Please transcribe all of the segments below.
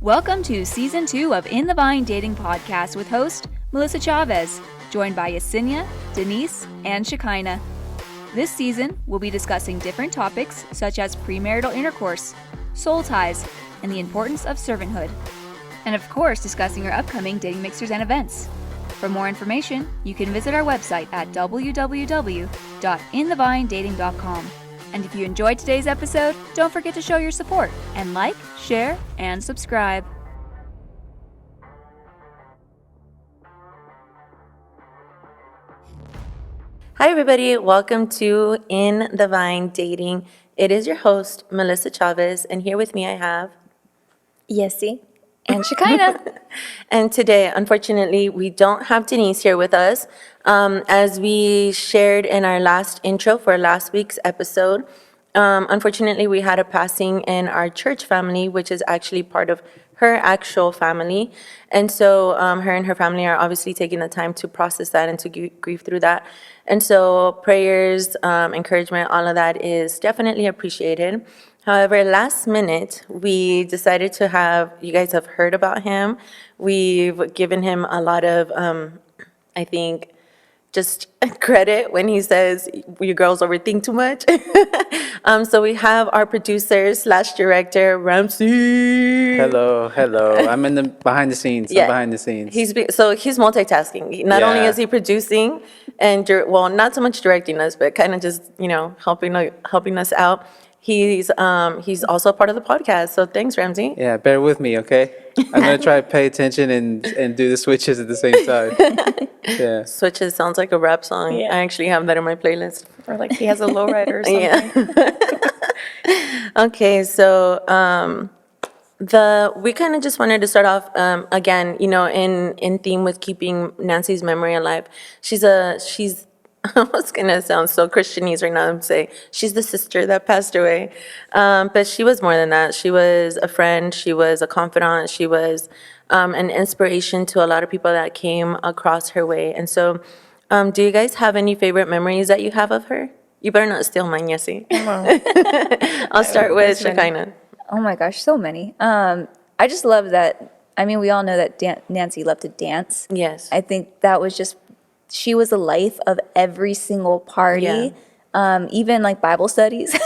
Welcome to Season 2 of In the Vine Dating Podcast with host Melissa Chavez, joined by Yesenia, Denise, and Shekinah. This season, we'll be discussing different topics such as premarital intercourse, soul ties, and the importance of servanthood. And of course, discussing our upcoming dating mixers and events. For more information, you can visit our website at www.inthevinedating.com. And if you enjoyed today's episode, don't forget to show your support and like, share, and subscribe. Hi, everybody. Welcome to In the Vine Dating. It is your host, Melissa Chavez, and here with me I have Yessie and Shekinah. And today, unfortunately, we don't have Denise here with us. As we shared in our last intro for last week's episode, unfortunately, we had a passing in our church family, which is actually part of her actual family. And so her and her family are obviously taking the time to process that and to grieve through that. And so prayers, encouragement, all of that is definitely appreciated. However, last minute, we decided to have, you guys have heard about him. We've given him a lot of, I think, just credit when he says, you girls overthink too much. So we have our producer / director, Ramsey. Hello. I'm in the behind the scenes. Yeah. I'm behind the scenes. He's multitasking. Not only is he producing and, not so much directing us, but kind of just, helping us out. He's also a part of the podcast. So thanks, Ramsey. Yeah, bear with me, okay? I'm gonna try to pay attention and do the switches at the same time. Yeah. Switches sounds like a rap song. Yeah. I actually have that in my playlist. Or like he has a lowrider or something. Yeah. Okay, so we kind of just wanted to start off again, in theme with keeping Nancy's memory alive. She's I was gonna sound so Christianese right now and say she's the sister that passed away, but she was more than that. She was a friend. She was a confidant. She was an inspiration to a lot of people that came across her way. And so, do you guys have any favorite memories that you have of her? You better not steal mine, Yessie. I'll start with Shekinah. Oh my gosh, so many. I just love that. I mean, we all know that Nancy loved to dance. Yes. I think that was just, she was the life of every single party. Yeah. Even like Bible studies.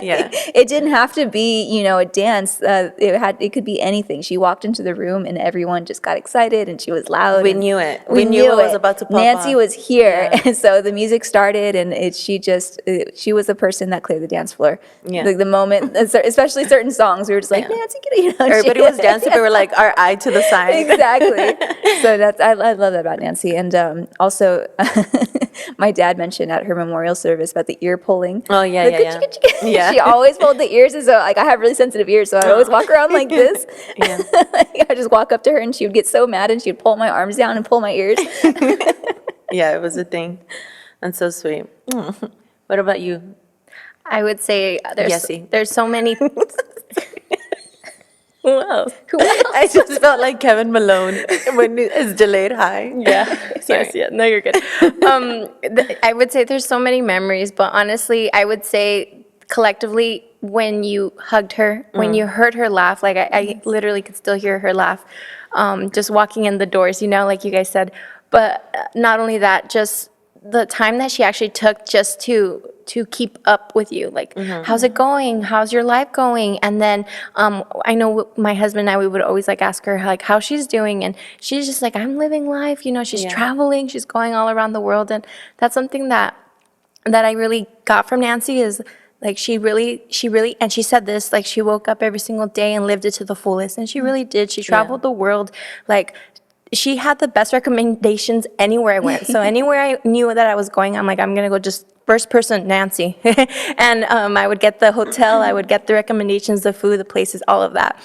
Yeah. It didn't have to be, a dance. It could be anything. She walked into the room and everyone just got excited and she was loud. We knew it. We knew it was about to pop Nancy off. was here, Yeah. and so the music started, and she was the person that cleared the dance floor. Yeah. Like the moment, especially certain songs, we were just like, Yeah. Nancy, get it. Everybody was dancing, but we're like our eye to the side. Exactly. So I love that about Nancy. And also, my dad mentioned at her memorial service about the ear pulling. Oh, yeah, The yeah. Yeah. She always pulled the ears, and so I have really sensitive ears, so I'd always walk around like this. Yeah. I just walk up to her, and she would get so mad, and she would pull my arms down and pull my ears. Yeah, it was a thing. That's so sweet. What about you? I would say Yessie. there's so many. Who else? I just felt like Kevin Malone when it's delayed high. Yeah. Sorry. Yes. No, you're good. I would say there's so many memories, but honestly, I would say collectively when you hugged her, when you heard her laugh, like I literally could still hear her laugh, just walking in the doors, like you guys said. But not only that, just the time that she actually took just to keep up with you, like, how's it going? How's your life going? And then I know my husband and I, we would always like ask her like how she's doing, and she's just like, I'm living life, she's traveling, she's going all around the world. And that's something that I really got from Nancy is like she really, and she said this, like she woke up every single day and lived it to the fullest, and she really did. She traveled the world, like she had the best recommendations anywhere I went. So anywhere I knew that I was going, I'm like, I'm gonna go just first person, Nancy. And I would get the hotel, I would get the recommendations, the food, the places, all of that.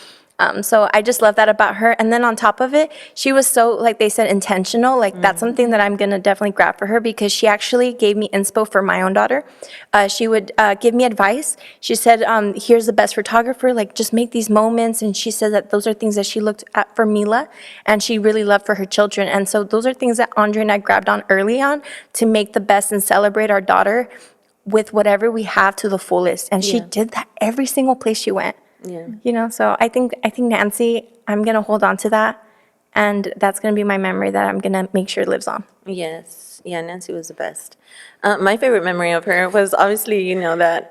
So I just love that about her. And then on top of it, she was so, like they said, intentional. Like that's something that I'm going to definitely grab for her, because she actually gave me inspo for my own daughter. She would give me advice. She said, here's the best photographer, like just make these moments. And she said that those are things that she looked at for Mila and she really loved for her children. And so those are things that Andre and I grabbed on early on to make the best and celebrate our daughter with whatever we have to the fullest. And she did that every single place she went. Yeah. You know, so I think Nancy, I'm gonna hold on to that, and that's gonna be my memory that I'm gonna make sure lives on. Yes. Yeah, Nancy was the best. My favorite memory of her was obviously, that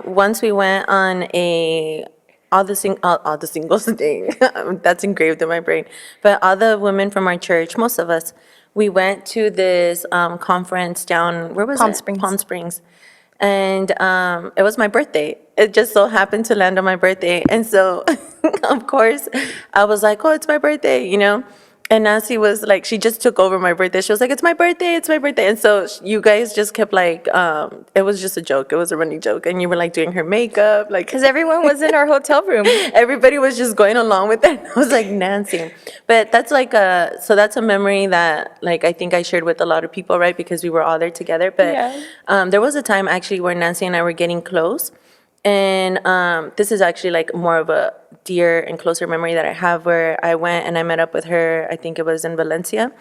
once we went on all the singles day. That's engraved in my brain. But all the women from our church, most of us, we went to this conference down, where was Palm it? Springs. Palm Springs. And it was my birthday. It just so happened to land on my birthday. And so, of course, I was like, oh, it's my birthday. And Nancy was like, she just took over my birthday. She was like, it's my birthday, it's my birthday. And so you guys just kept like, it was just a joke. It was a running joke. And you were like doing her makeup, like, Because everyone was in our hotel room. everybody was just going along with it. I was like, Nancy. But that's like so that's a memory that like I think I shared with a lot of people, right? Because we were all there together. But there was a time actually where Nancy and I were getting close. And this is actually like more of a dear and closer memory that I have, where I went and I met up with her, I think it was in Valencia.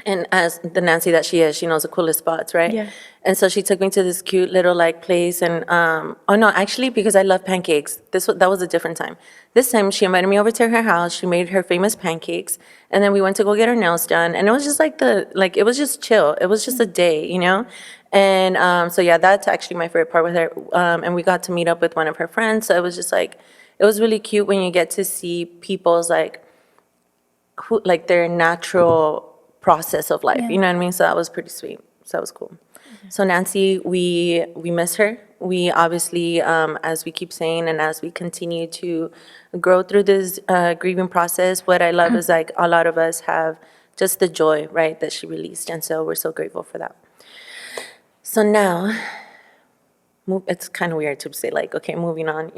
And as the Nancy that she is, she knows the coolest spots, right? Yeah. And so she took me to this cute little like place, and oh no, actually, because I love pancakes, that was a different time. This time she invited me over to her house. She made her famous pancakes, and then we went to go get our nails done. And it was just like it was just chill. It was just a day. And so yeah, that's actually my favorite part with her. And we got to meet up with one of her friends. So it was just like, it was really cute when you get to see people's their natural process of life. You know what I mean? So that was pretty sweet. So that was cool. So Nancy, we miss her. We obviously, as we keep saying, and as we continue to grow through this grieving process, what I love is like a lot of us have just the joy, right, that she released. And so we're so grateful for that. So now, it's kind of weird to say like, okay, moving on,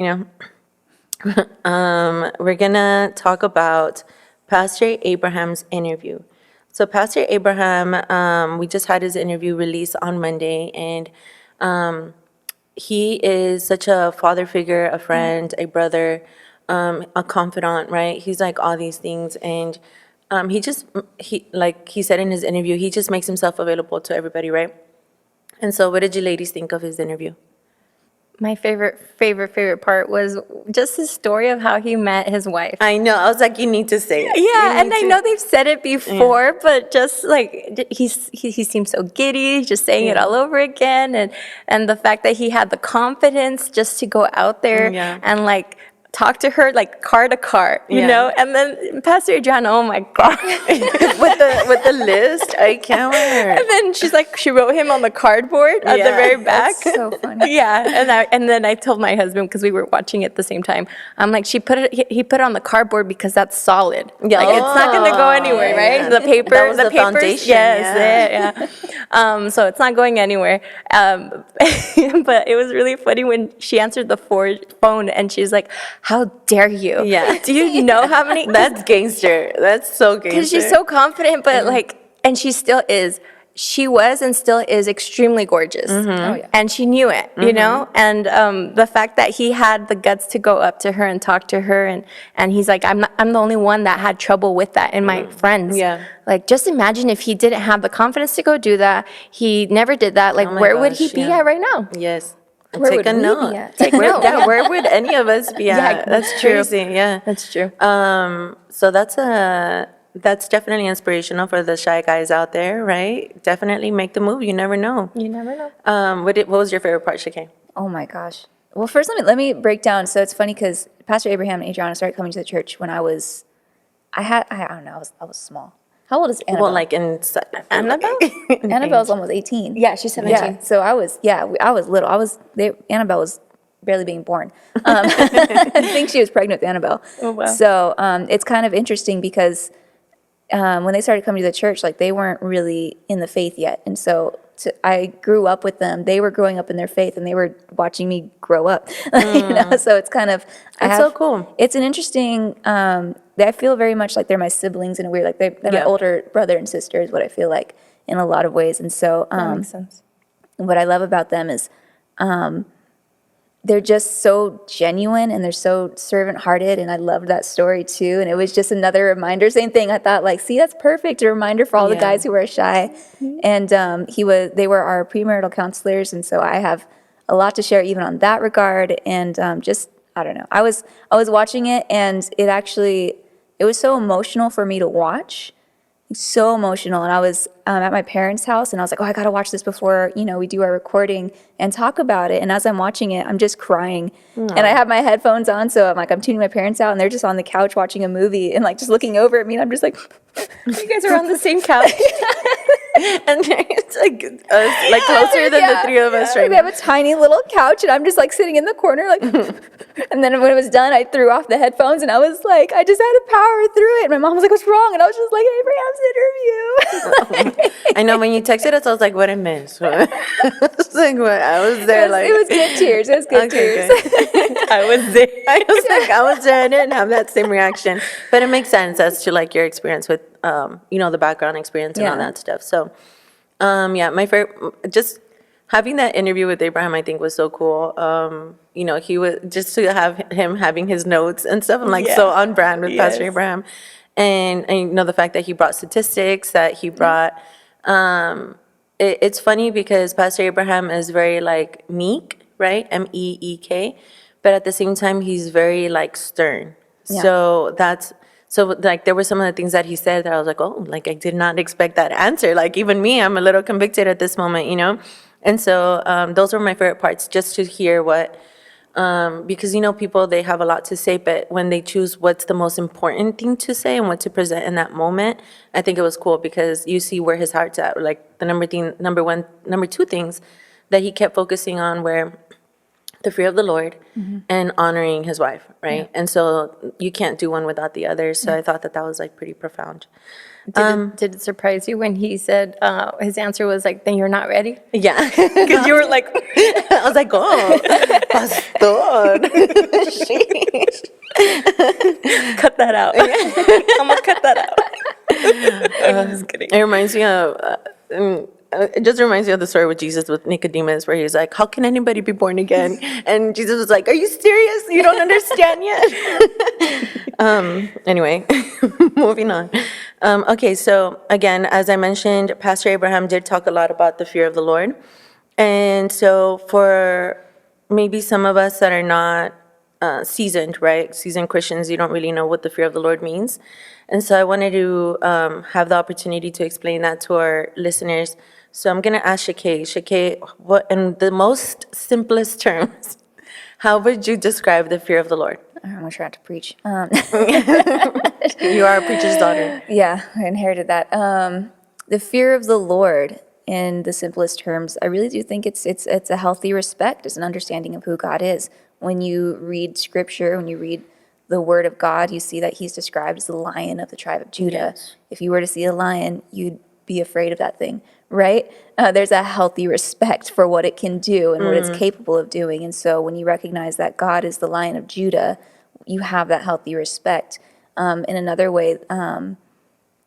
we're gonna talk about Pastor Abraham's interview. So Pastor Abraham, we just had his interview released on Monday, and he is such a father figure, a friend, a brother, a confidant, right? He's like all these things, and like he said in his interview, he just makes himself available to everybody, right? And so what did you ladies think of his interview? My favorite part was just the story of how he met his wife. I know. I was like, you need to say it. Yeah, and I know they've said it before, but just like he seemed so giddy, just saying it all over again, and the fact that he had the confidence just to go out there and like talk to her like car to car, and then Pastor Adriana, oh my God. with the list, I can't wait. And then she's like, she wrote him on the cardboard at the very back. That's so funny. Yeah, and then I told my husband, because we were watching it at the same time, I'm like, he put it on the cardboard because that's solid. Yeah, like it's not gonna go anywhere, right? yeah. The paper, That was the papers, foundation, yes, yeah. So it's not going anywhere. But it was really funny when she answered the phone and she's like, "How dare you? Yeah. Do you know how many?" That's gangster. That's so gangster. Because she's so confident, but and she still is. She was and still is extremely gorgeous. Oh, yeah. And she knew it, And the fact that he had the guts to go up to her and talk to her, and he's like, I'm the only one that had trouble with that in my friends. Yeah. Like, just imagine if he didn't have the confidence to go do that. He never did that. Like, my where would gosh, he be yeah. at right now? Yes. Where Take would a we note. be at? Take note. Yeah, where would any of us be at? That's true. crazy. Yeah. That's true. So that's definitely inspirational for the shy guys out there, right? Definitely make the move. You never know. You never know. What was your favorite part, Shakay? Oh my gosh. Well, first let me break down. So it's funny because Pastor Abraham and Adriana started coming to the church when I was small. How old is Annabelle? Well, like in Annabelle? Annabelle's almost 18. Yeah, she's 17. Yeah, so I was little. Annabelle was barely being born. I think she was pregnant with Annabelle. Oh, wow. So it's kind of interesting because when they started coming to the church, like they weren't really in the faith yet. And so I grew up with them. They were growing up in their faith and they were watching me grow up. So it's kind of, That's so cool. It's an interesting, I feel very much like they're my siblings in a weird, like they're my older brother and sister is what I feel like in a lot of ways. And so That makes sense. what I love about them is they're just so genuine and they're so servant-hearted, and I loved that story too. And it was just another reminder, same thing. I thought like, see, that's perfect, a reminder for all the guys who are shy. And they were our premarital counselors, and so I have a lot to share even on that regard. And I don't know. I was watching it, and it was so emotional for me to watch. So emotional. And I was at my parents' house, and I was like, oh, I got to watch this before, we do our recording and talk about it. And as I'm watching it, I'm just crying. And I have my headphones on, so I'm tuning my parents out, and they're just on the couch watching a movie and just looking over at me. And I'm just like, You guys are on the same couch. And it's us, closer than the three of us right We now. have a tiny little couch, and I'm just sitting in the corner, and then when it was done, I threw off the headphones, and I was like, I just had to power through it. And my mom was like, what's wrong? And I was just like, Abraham's interview. I know when you texted us, I was like, what I missed. I was like, what? I was there It was good tears. It was good tears. I was there. I was there. I didn't have that same reaction. But it makes sense as to your experience with, the background experience and all Yeah. that stuff. So, my favorite, just having that interview with Abraham, I think was so cool. He was, just to have him having his notes and stuff, I'm so on brand with Pastor Abraham. And the fact that he brought statistics, that he brought, it's funny because Pastor Abraham is very meek, right? MEEK, but at the same time, he's very stern. Yeah. So there were some of the things that he said that I was like, oh, I did not expect that answer. Even me, I'm a little convicted at this moment, And so those were my favorite parts, just to hear what, because, people, they have a lot to say, but when they choose what's the most important thing to say and what to present in that moment, I think it was cool because you see where his heart's at. The number two things that he kept focusing on were the fear of the Lord and honoring his wife, right? Yeah. And so you can't do one without the other. So I thought that was pretty profound. Did it surprise you when he said his answer was then you're not ready? Yeah. Because you were like, I was like, oh, pastor. Sheesh. cut that out. I'm gonna cut that out. I'm just kidding. It reminds me of, it just reminds me of the story with Jesus with Nicodemus, where he's like, how can anybody be born again? And Jesus was like, are you serious? You don't understand yet? Anyway, moving on. Okay, so again, as I mentioned, Pastor Abraham did talk a lot about the fear of the Lord. And so for maybe some of us that are not seasoned, right? Seasoned Christians, you don't really know what the fear of the Lord means. And so I wanted to have the opportunity to explain that to our listeners. So I'm going to ask Shakay, what, in the most simplest terms, how would you describe the fear of the Lord? I'm going to try not to preach. You are a preacher's daughter. Yeah, I inherited that. The fear of the Lord, in the simplest terms, I really do think it's a healthy respect. It's an understanding of who God is. When you read Scripture, when you read the Word of God, you see that He's described as the Lion of the tribe of Judah. Yes. If you were to see a lion, you'd be afraid of that thing, right? There's a healthy respect for what it can do and what it's capable of doing. And so when you recognize that God is the Lion of Judah, you have that healthy respect. In another way,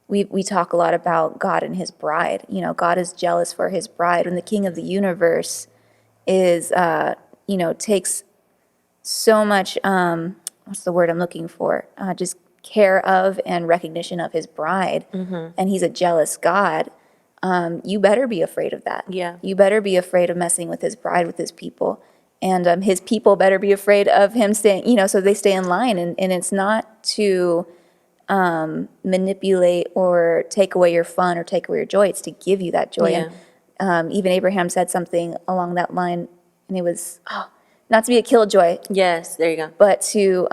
we talk a lot about God and His bride. God is jealous for His bride. When the King of the universe is, takes so much, what's the word I'm looking for? Just care of and recognition of His bride, and He's a jealous God. You better be afraid of that. Yeah. You better be afraid of messing with His bride, with His people. And His people better be afraid of Him staying, so they stay in line. And it's not to manipulate or take away your fun or take away your joy. It's to give you that joy. Yeah. And even Abraham said something along that line, and it was, not to be a killjoy, Yes, there you go. but to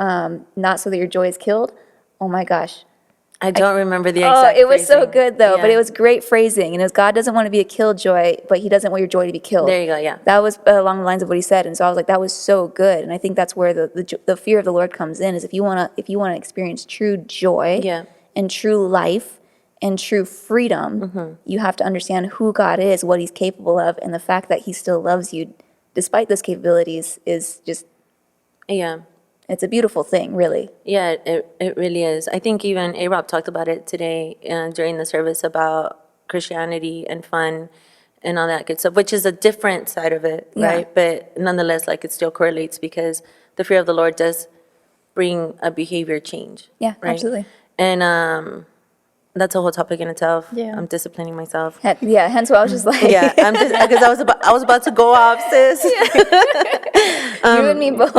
not so that your joy is killed. Oh my gosh. I don't remember the Oh, exact it was so phrasing. good though, but Yeah. it was great phrasing. And it was, God doesn't want to be a killjoy, but He doesn't want your joy to be killed. There you go, yeah. That was along the lines of what he said. And so I was like, that was so good. And I think that's where the fear of the Lord comes in, is if you want to experience true joy Yeah. and true life and true freedom, you have to understand who God is, what He's capable of, and the fact that He still loves you despite those capabilities is just, Yeah. it's a beautiful thing, really. Yeah, it really is. I think even A-Rob talked about it today during the service about Christianity and fun and all that good stuff, which is a different side of it, Yeah. right? But nonetheless, it still correlates because the fear of the Lord does bring a behavior change. Yeah, right? absolutely. And that's a whole topic in itself. Yeah. I'm disciplining myself. Yeah, hence why I was just like, Yeah, I'm just because I was about to go off, sis. you and me both.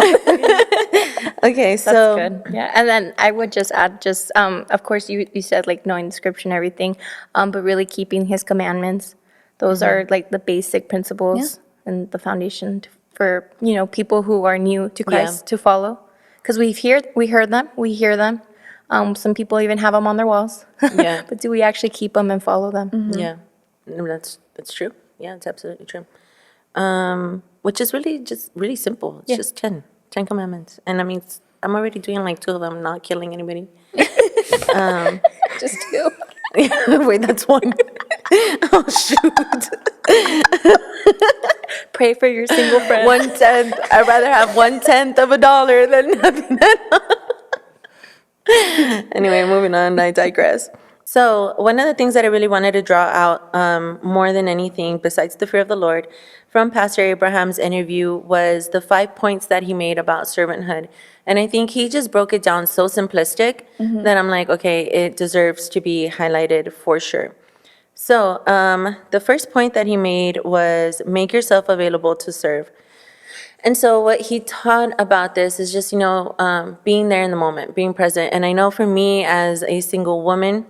Okay, That's so good. Yeah, and then I would just add, of course, you said like knowing the scripture and everything, but really keeping His commandments. Those are like the basic principles and the foundation for people who are new to Christ to follow. Because we heard them, we hear them. Some people even have them on their walls. Yeah. But do we actually keep them and follow them? yeah, no, that's true. Yeah, it's absolutely true. Which is really just really simple. It's just 10 commandments, and I mean, I'm already doing like 2 of them, not killing anybody. Just 2. Wait, that's 1. Oh shoot. Pray for your single friend. 1/10. I'd rather have 1/10 of a dollar than nothing at all. Anyway, moving on, I digress. So one of the things that I really wanted to draw out more than anything, besides the fear of the Lord, from Pastor Abraham's interview was the 5 points that he made about servanthood. And I think he just broke it down so simplistic that I'm like, okay, it deserves to be highlighted for sure. So the first point that he made was make yourself available to serve. And so what he taught about this is just, being there in the moment, being present. And I know for me as a single woman,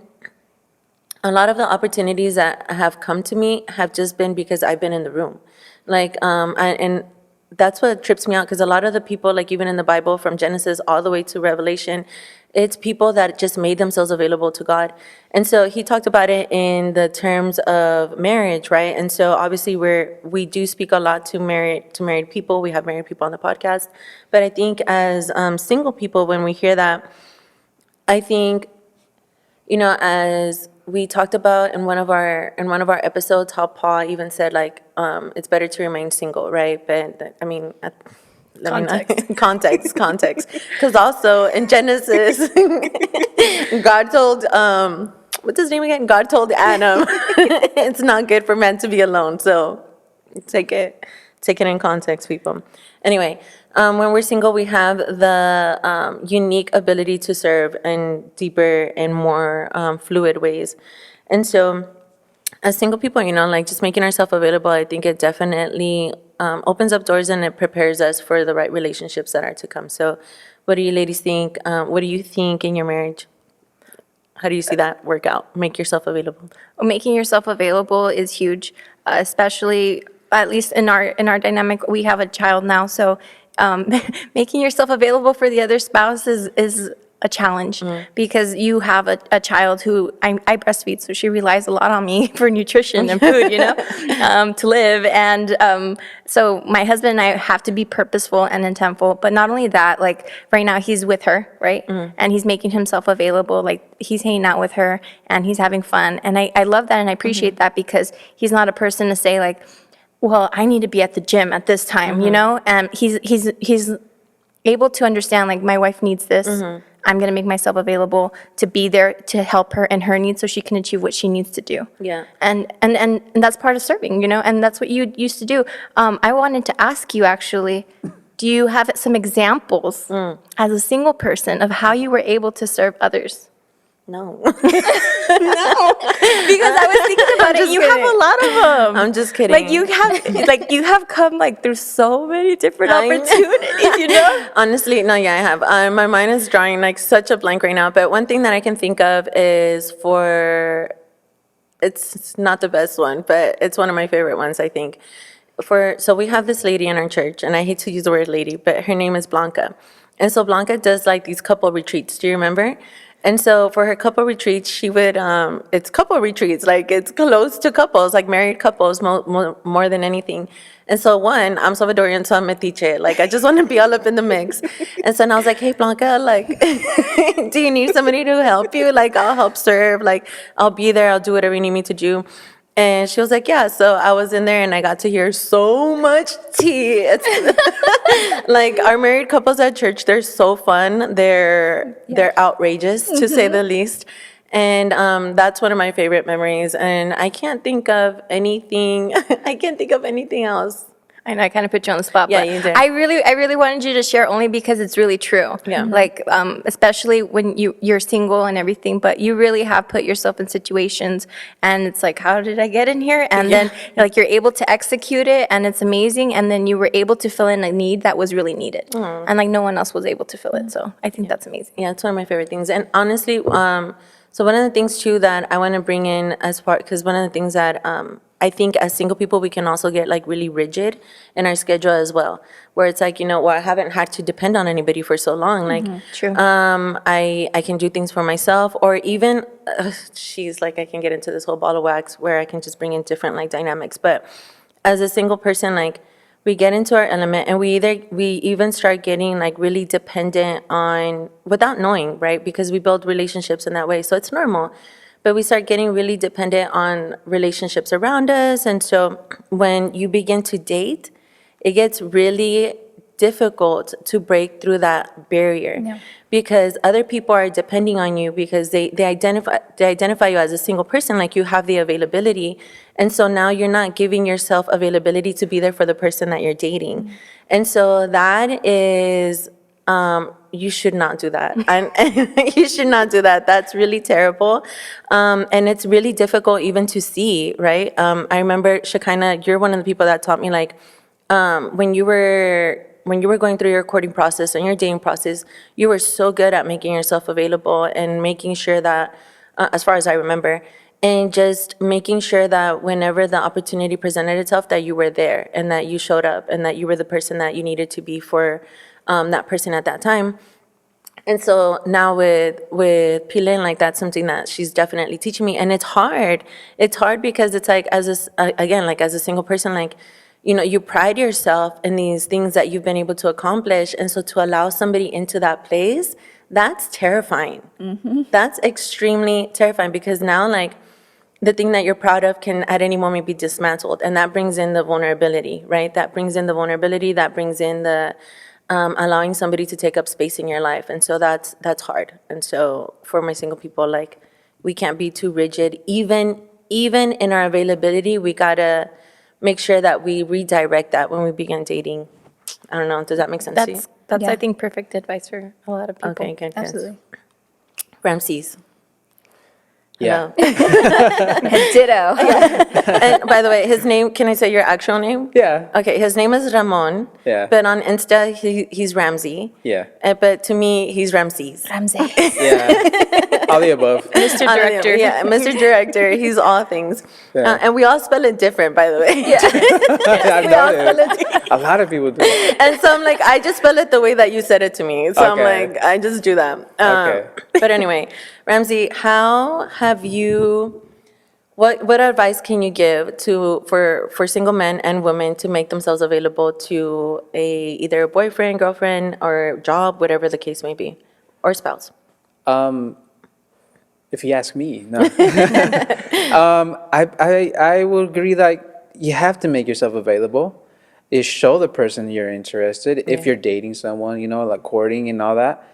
a lot of the opportunities that have come to me have just been because I've been in the room. And that's what trips me out, because a lot of the people, like even in the Bible, from Genesis all the way to Revelation, it's people that just made themselves available to God. And so he talked about it in the terms of marriage, right? And so obviously we do speak a lot to married people. We have married people on the podcast. But I think as single people, when we hear that, I think, as we talked about in one of our episodes, how Paul even said it's better to remain single, right? But I mean, context. Because also in Genesis, God told what's his name again? God told Adam, it's not good for men to be alone. So take it in context, people. Anyway, when we're single, we have the unique ability to serve in deeper and more fluid ways. And so as single people, just making ourselves available, I think it definitely opens up doors and it prepares us for the right relationships that are to come. So what do you ladies think? What do you think in your marriage? How do you see that work out? Make yourself available. Making yourself available is huge, especially at least in our dynamic. We have a child now, so making yourself available for the other spouse is a challenge because you have a child who I breastfeed, so she relies a lot on me for nutrition and food, to live. And so my husband and I have to be purposeful and intentful. But not only that, like right now he's with her, right? And he's making himself available. Like he's hanging out with her and he's having fun. And I love that and I appreciate that because he's not a person to say like, well, I need to be at the gym at this time, And he's able to understand like my wife needs this. I'm going to make myself available to be there to help her and her needs so she can achieve what she needs to do. Yeah. And that's part of serving, and that's what you used to do. I wanted to ask you actually, do you have some examples as a single person of how you were able to serve others? No. Because I was thinking about it. You have a lot of them. I'm just kidding. Like you have come through so many different opportunities, Honestly, no, yeah, I have. My mind is drawing such a blank right now. But one thing that I can think of is it's not the best one, but it's one of my favorite ones, I think. So we have this lady in our church, and I hate to use the word lady, but her name is Blanca. And so Blanca does these couple retreats. Do you remember? And so for her couple retreats, she would, it's couple retreats, it's close to couples, married couples more than anything. And so I'm Salvadorian, so I'm metiche. I just want to be all up in the mix. And so I was like, hey, Blanca, do you need somebody to help you? I'll help serve. I'll be there. I'll do whatever you need me to do. And she was like, yeah. So I was in there and I got to hear so much tea. It's our married couples at church, they're so fun. They're outrageous, to say the least. And that's one of my favorite memories. And I can't think of anything else. I know I kind of put you on the spot, Yeah, but you did. I really wanted you to share only because it's really true. Yeah. Like, especially when you're single and everything, but you really have put yourself in situations, and it's like, how did I get in here? And then like you're able to execute it, and it's amazing. And then you were able to fill in a need that was really needed, and like no one else was able to fill it. So I think that's amazing. Yeah, it's one of my favorite things. And honestly, so one of the things too that I want to bring in as far, because one of the things that I think as single people, we can also get like really rigid in our schedule as well, where it's like, well, I haven't had to depend on anybody for so long. Like, True. I can do things for myself, or even, she's like, I can get into this whole ball of wax where I can just bring in different like dynamics. But as a single person, like, we get into our element, and we even start getting like really dependent on, without knowing, right? Because we build relationships in that way, so it's normal. But we start getting really dependent on relationships around us, and so when you begin to date, it gets really difficult to break through that barrier, because other people are depending on you because they identify you as a single person, like you have the availability, and so now you're not giving yourself availability to be there for the person that you're dating. And so that is, you should not do that. And you should not do that. That's really terrible. And it's really difficult even to see, right? I remember, Shekinah, you're one of the people that taught me, like, when you were going through your courting process and your dating process, you were so good at making yourself available and making sure that, as far as I remember, and just making sure that whenever the opportunity presented itself, that you were there and that you showed up and that you were the person that you needed to be for that person at that time. And so now with Pilen, like, that's something that she's definitely teaching me, and it's hard. It's hard because it's like, again, like as a single person, like, you pride yourself in these things that you've been able to accomplish, and so to allow somebody into that place, that's terrifying. That's extremely terrifying, because now, like, the thing that you're proud of can at any moment be dismantled, and that brings in the vulnerability, right? That brings in the allowing somebody to take up space in your life, and so that's hard. And so for my single people, like, we can't be too rigid. Even in our availability, we gotta make sure that we redirect that when we begin dating. I don't know. Does that make sense to you? That's Yeah. I think perfect advice for a lot of people. Okay, good. Absolutely. Ramses. Yeah. Ditto. And by the way, his name, can I say your actual name? Yeah. Okay, his name is Ramon. Yeah. But on Insta, he's Ramsey. Yeah. But to me, he's Ramses. Ramsey. Yeah. All the above. Mr. Director. Yeah, Mr. Director, he's all things. Yeah. And we all spell it different, by the way. I've noticed. A lot of people do. And so I'm like, I just spell it the way that you said it to me. So I'm Okay. like, I just do that. Okay. But anyway, Ramsey, how have you, what advice can you give for single men and women to make themselves available to either a boyfriend, girlfriend, or job, whatever the case may be, or spouse? If you ask me, no. I will agree that you have to make yourself available. You show the person you're interested. If you're dating someone, like courting and all that,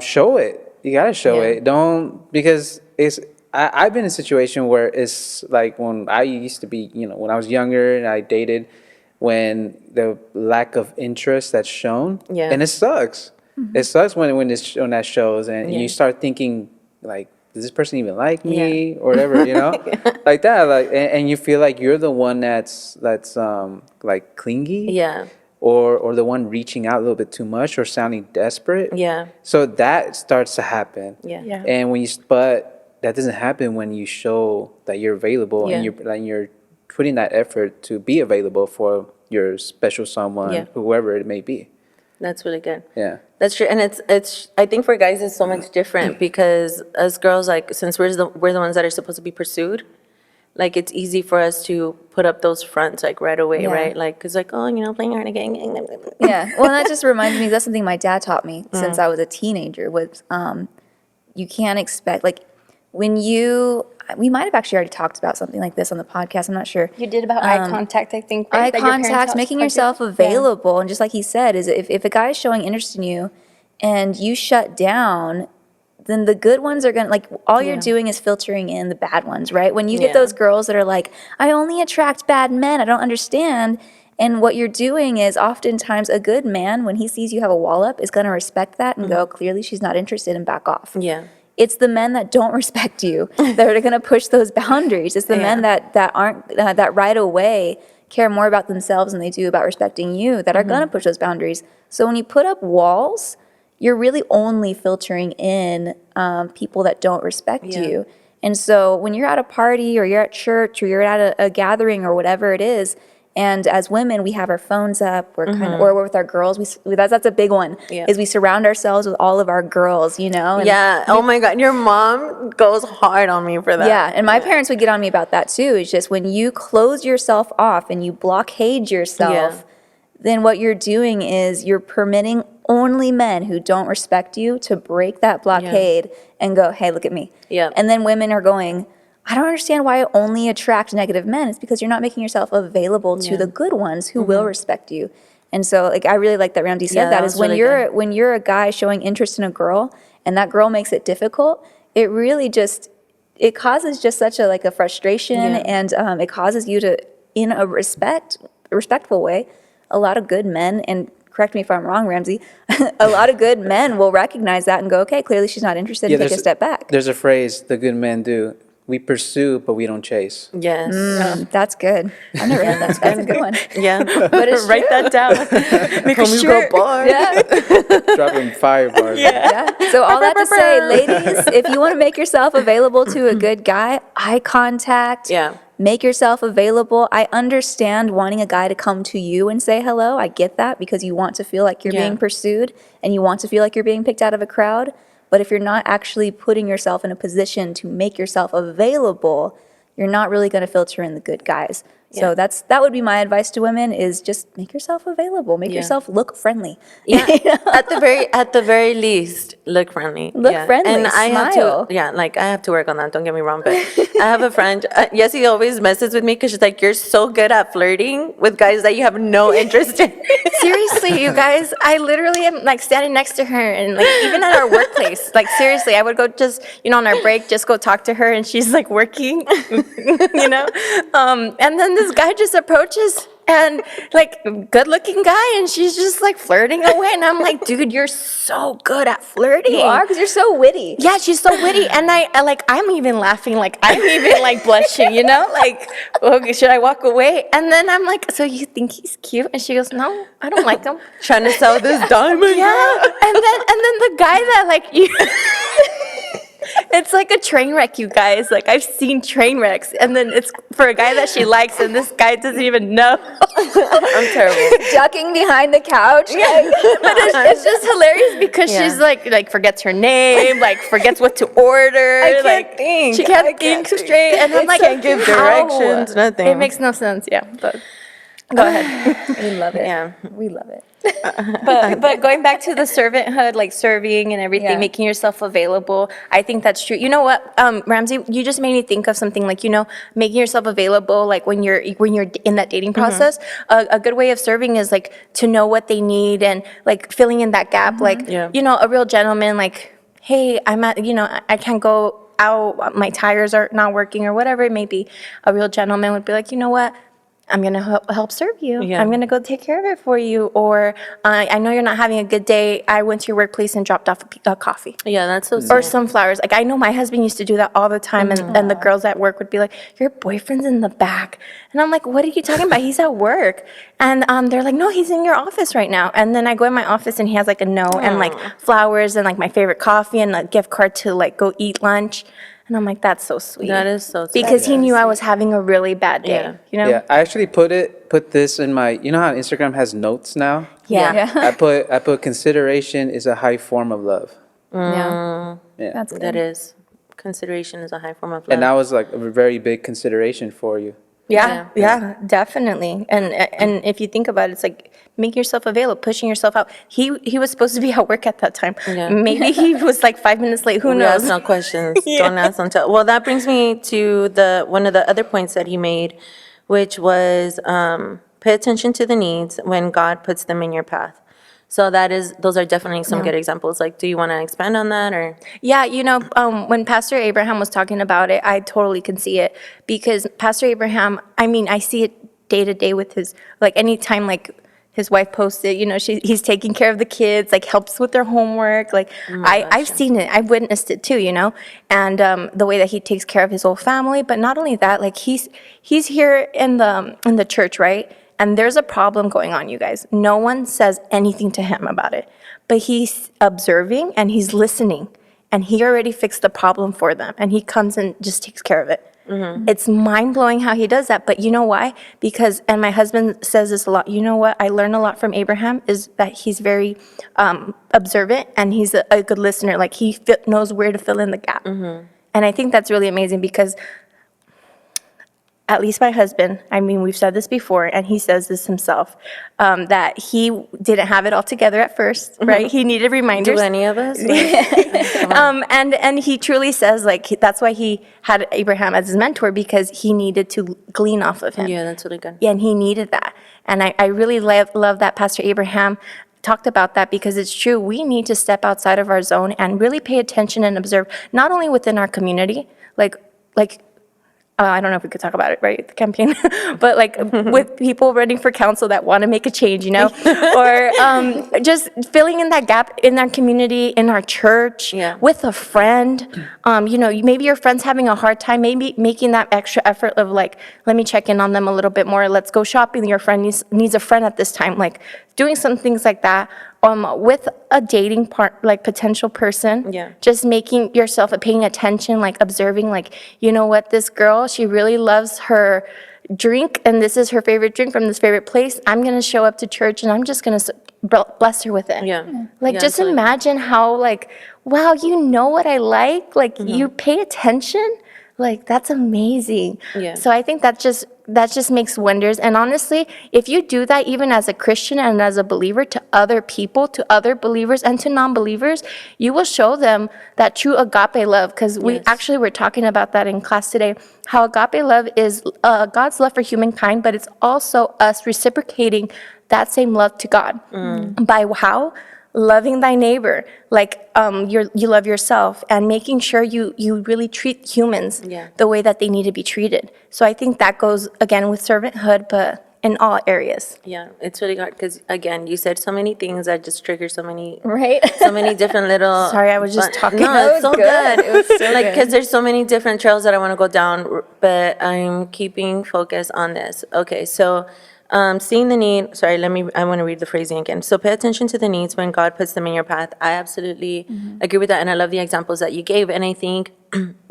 show it. You gotta show Yeah. it. Don't, because I've been in a situation where it's like when I used to be, when I was younger and I dated, when the lack of interest that's shown, Yeah. and it sucks. It sucks when that shows, and Yeah. you start thinking like, does this person even like me or whatever, like that, like, and you feel like you're the one that's like clingy, Yeah. or the one reaching out a little bit too much or sounding desperate. Yeah. So that starts to happen. Yeah. Yeah. And but that doesn't happen when you show that you're available, Yeah. and you're putting that effort to be available for your special someone, Yeah. whoever it may be. That's really good. Yeah. That's true, and it's. I think for guys it's so much different, because as girls, like, since we're the ones that are supposed to be pursued, like, it's easy for us to put up those fronts like right away, Yeah. right? Like, cause like, oh, playing hard again. Yeah. Well, that just reminds me, that's something my dad taught me since I was a teenager, was you can't expect, like, we might have actually already talked about something like this on the podcast, I'm not sure. You did about eye contact, I think. Eye right? That your parents contact, taught- making taught you? yourself Yeah. available, and just like he said, is if a guy is showing interest in you and you shut down, then the good ones are gonna, like, all you're doing is filtering in the bad ones, right? When you get Yeah. those girls that are like, I only attract bad men, I don't understand, And what you're doing is oftentimes a good man, when he sees you have a wall up, is going to respect that and go, clearly she's not interested, and back off. Yeah. It's the men that don't respect you that are going to push those boundaries. It's the men that aren't, that right away care more about themselves than they do about respecting you that are going to push those boundaries. So when you put up walls, you're really only filtering in people that don't respect you. And so when you're at a party or you're at church or you're at a gathering or whatever it is, and as women, we have our phones up, we're kind of, or we're with our girls. That's a big one, is we surround ourselves with all of our girls, you know? And Oh my God. Your mom goes hard on me for that. yeah, and my parents would get on me about that too. It's just when you close yourself off and you blockade yourself, then what you're doing is you're permitting only men who don't respect you to break that blockade and go, hey, look at me. Yeah. And then women are going, I don't understand why I only attract negative men. It's because you're not making yourself available to the good ones who will respect you. And so, like, I really like that Ramsey said that that is was when really when you're a guy showing interest in a girl and that girl makes it difficult, it really just, it causes just such a, like, a frustration and it causes you to, in a respectful way, a lot of good men, and correct me if I'm wrong, Ramsey, a lot of good men will recognize that and go, okay, clearly she's not interested, and take a step back. There's a phrase the good men do. We pursue, but we don't chase. Yes. That's good. I've never heard that. That's a good one. Yeah. But it's Write that down. Make a Homies shirt. go bar. Yeah. Dropping fire bars. Yeah. So all that to say, ladies, if you want to make yourself available to a good guy, eye contact. Yeah. Make yourself available. I understand wanting a guy to come to you and say hello. I get that because you want to feel like you're being pursued and you want to feel like you're being picked out of a crowd. But if you're not actually putting yourself in a position to make yourself available, you're not really going to filter in the good guys. So that would be my advice to women is just make yourself available. Make yourself look friendly. Yeah. At the very least, look friendly. Look friendly, And I have smile. to, I have to work on that. Don't get me wrong, but I have a friend. Jessie always messes with me because she's like, "You're so good at flirting with guys that you have no interest in." Seriously, you guys, I literally am like standing next to her and like even at our workplace, like seriously, I would go just, on our break, just go talk to her and she's like working, and then this guy just approaches and like good looking guy and she's just like flirting away and I'm like, dude, you're so good at flirting. You are, because you're so witty. Yeah, she's so witty, and I'm even laughing, like I'm even like blushing, like, okay, should I walk away? And then I'm like, so you think he's cute? And she goes, no, I don't like him. Trying to sell this diamond. Yeah, and then the guy that like you. It's like a train wreck, you guys. Like, I've seen train wrecks, and then it's for a guy that she likes, and this guy doesn't even know. I'm terrible. Ducking behind the couch. Yeah. But it's just hilarious because she's like forgets her name, like forgets what to order. I can't like, think. She can't think straight, and I'm like, can't give how? directions, nothing. It makes no sense. Yeah, but go ahead. We love it. Yeah. We love it. But going back to the servanthood, like serving and everything, making yourself available, I think that's true. You know what, Ramsey, you just made me think of something like, making yourself available, like when you're in that dating process, a good way of serving is like to know what they need and like filling in that gap, like, a real gentleman, like, hey, I'm at, I can't go out, my tires are not working or whatever it may be. A real gentleman would be like, you know what? I'm going to help serve you. Yeah. I'm going to go take care of it for you. Or I know you're not having a good day. I went to your workplace and dropped off a coffee. Yeah, that's so sweet. Or some flowers. Like, I know my husband used to do that all the time. And the girls at work would be like, your boyfriend's in the back. And I'm like, what are you talking about? He's at work. And they're like, no, he's in your office right now. And then I go in my office and he has like a note and like flowers and like my favorite coffee and a gift card to like go eat lunch. And I'm like, that's so sweet. That is so sweet. Because he knew I was having a really bad day. Yeah, I actually put this in my, how Instagram has notes now? Yeah. I put consideration is a high form of love. Yeah. Yeah. That's good. That is. Consideration is a high form of love. And that was like a very big consideration for you. Yeah, definitely. And if you think about it, it's like making yourself available, pushing yourself out. He was supposed to be at work at that time. Yeah. Maybe he was like 5 minutes late. Who We knows? ask no questions. Don't ask, don't tell. Well, that brings me to one of the other points that he made, which was pay attention to the needs when God puts them in your path. So those are definitely some good examples. Like, do you want to expand on that or? Yeah, when Pastor Abraham was talking about it, I totally can see it because Pastor Abraham, I mean, I see it day to day with his, like anytime like his wife posted, he's taking care of the kids, like helps with their homework. Like I've seen it, I've witnessed it too, and the way that he takes care of his whole family. But not only that, like he's here in the church, right? And there's a problem going on, you guys. No one says anything to him about it, but he's observing and he's listening, and he already fixed the problem for them, and he comes and just takes care of it. It's mind-blowing how he does that. But you know why? Because, and my husband says this a lot, you know what I learned a lot from Abraham is that he's very observant, and he's a good listener. Like he knows where to fill in the gap. And I think that's really amazing, because at least my husband, I mean, we've said this before, and he says this himself, that he didn't have it all together at first, right? He needed reminders. Do any of us? And he truly says, like, that's why he had Abraham as his mentor, because he needed to glean off of him. Yeah, that's really good. Yeah, and he needed that. And I really love that Pastor Abraham talked about that, because it's true. We need to step outside of our zone and really pay attention and observe, not only within our community, like I don't know if we could talk about it, right, the campaign, but like with people running for council that want to make a change, or just filling in that gap in our community, in our church, with a friend. Maybe your friend's having a hard time, maybe making that extra effort of like, let me check in on them a little bit more. Let's go shopping. Your friend needs a friend at this time, like doing some things like that. With a dating like potential person, just making yourself paying attention, like observing, like, you know what, this girl, she really loves her drink, and this is her favorite drink from this favorite place. I'm gonna show up to church, and I'm just gonna bless her with it. Just imagine how, like, wow, you know what I like, you pay attention. Like, that's amazing. So I think that just makes wonders. And honestly, if you do that even as a Christian and as a believer to other people, to other believers and to non-believers, you will show them that true agape love. Because we actually were talking about that in class today, how agape love is God's love for humankind, but it's also us reciprocating that same love to God. By how? Loving thy neighbor like you love yourself, and making sure you really treat humans the way that they need to be treated. So I think that goes, again, with servanthood, but in all areas. Yeah, it's really hard because, again, you said so many things that just trigger so many Right. so many different little. Sorry, I was just talking. No, it's so good. It was so Like, good. because there's so many different trails that I want to go down, but I'm keeping focus on this. Okay, so seeing the need. Sorry, I want to read the phrasing again. So pay attention to the needs when God puts them in your path. I absolutely agree with that, and I love the examples that you gave. And I think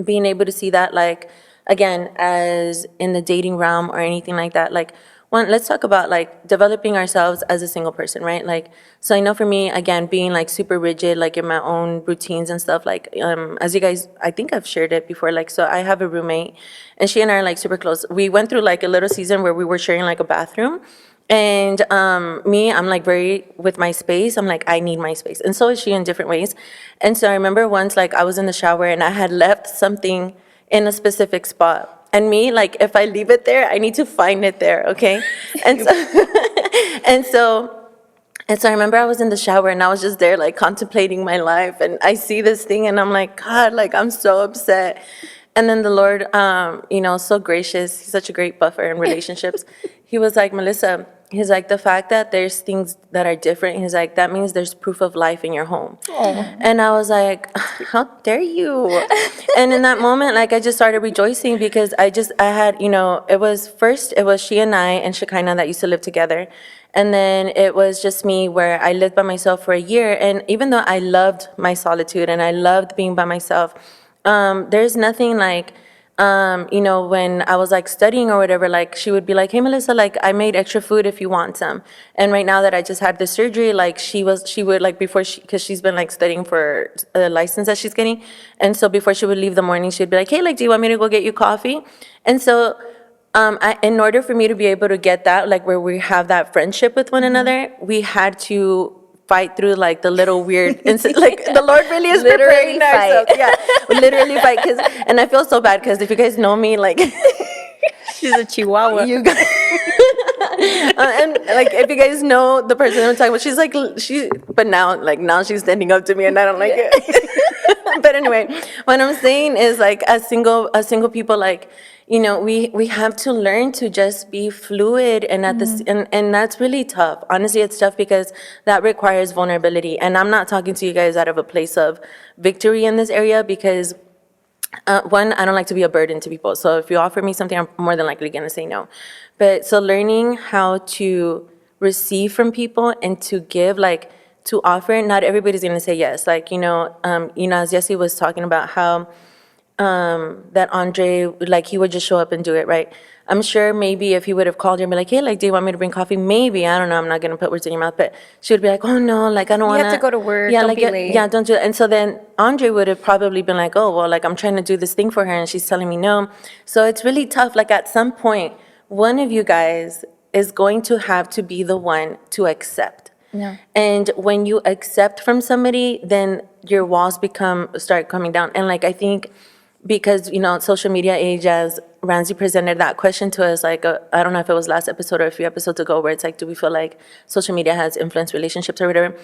being able to see that, like, again, as in the dating realm or anything like that, like, one, let's talk about like developing ourselves as a single person, right? Like, so I know for me, again, being like super rigid, like in my own routines and stuff, like, as you guys, I think I've shared it before, like, so I have a roommate and she and I are like super close. We went through like a little season where we were sharing like a bathroom, and I'm like very with my space. I'm like, I need my space. And so is she in different ways. And so I remember once, like, I was in the shower and I had left something in a specific spot. And me, like, if I leave it there, I need to find it there, okay? And so, and so I remember I was in the shower and I was just there, like, contemplating my life. And I see this thing and I'm like, God, like, I'm so upset. And then the Lord, so gracious. He's such a great buffer in relationships. He was like, Melissa, he's like, the fact that there's things that are different, he's like, that means there's proof of life in your home. Aww. And I was like, how dare you? And in that moment, like, I just started rejoicing because I had, it was she and I and Shekinah that used to live together. And then it was just me where I lived by myself for a year. And even though I loved my solitude and I loved being by myself, there's nothing like, when I was like studying or whatever, like she would be like, hey, Melissa, like I made extra food if you want some. And right now that I just had the surgery, like she would like because she's been like studying for a license that she's getting. And so before she would leave the morning, she'd be like, hey, like, do you want me to go get you coffee? And so in order for me to be able to get that, like where we have that friendship with one another, we had to fight through like the little weird like the Lord really is Literally preparing ourselves. Yeah, literally fight. And I feel so bad because if you guys know me, like She's a chihuahua. you guys, and like if you guys know the person I'm talking about, she's like but now she's standing up to me and I don't like it. But anyway, what I'm saying is like as single people, like, we have to learn to just be fluid, and at this and that's really tough. Honestly, it's tough because that requires vulnerability. And I'm not talking to you guys out of a place of victory in this area, because one, I don't like to be a burden to people. So if you offer me something, I'm more than likely gonna say no. But so learning how to receive from people and to give, like to offer, not everybody's gonna say yes. Like, as Jesse was talking about how that Andre, like, he would just show up and do it, right? I'm sure maybe if he would have called her and be like, hey, like, do you want me to bring coffee? Maybe, I don't know, I'm not gonna put words in your mouth, but she would be like, oh, no, like, I don't wanna. have to go to work, Yeah, don't like, be late. Yeah, don't do that. And so then Andre would have probably been like, oh, well, like, I'm trying to do this thing for her and she's telling me no. So it's really tough. Like, at some point, one of you guys is going to have to be the one to accept. Yeah. And when you accept from somebody, then your walls start coming down. And like, I think because, social media age, as Ramsey presented that question to us, like, I don't know if it was last episode or a few episodes ago, where it's like, do we feel like social media has influenced relationships or whatever?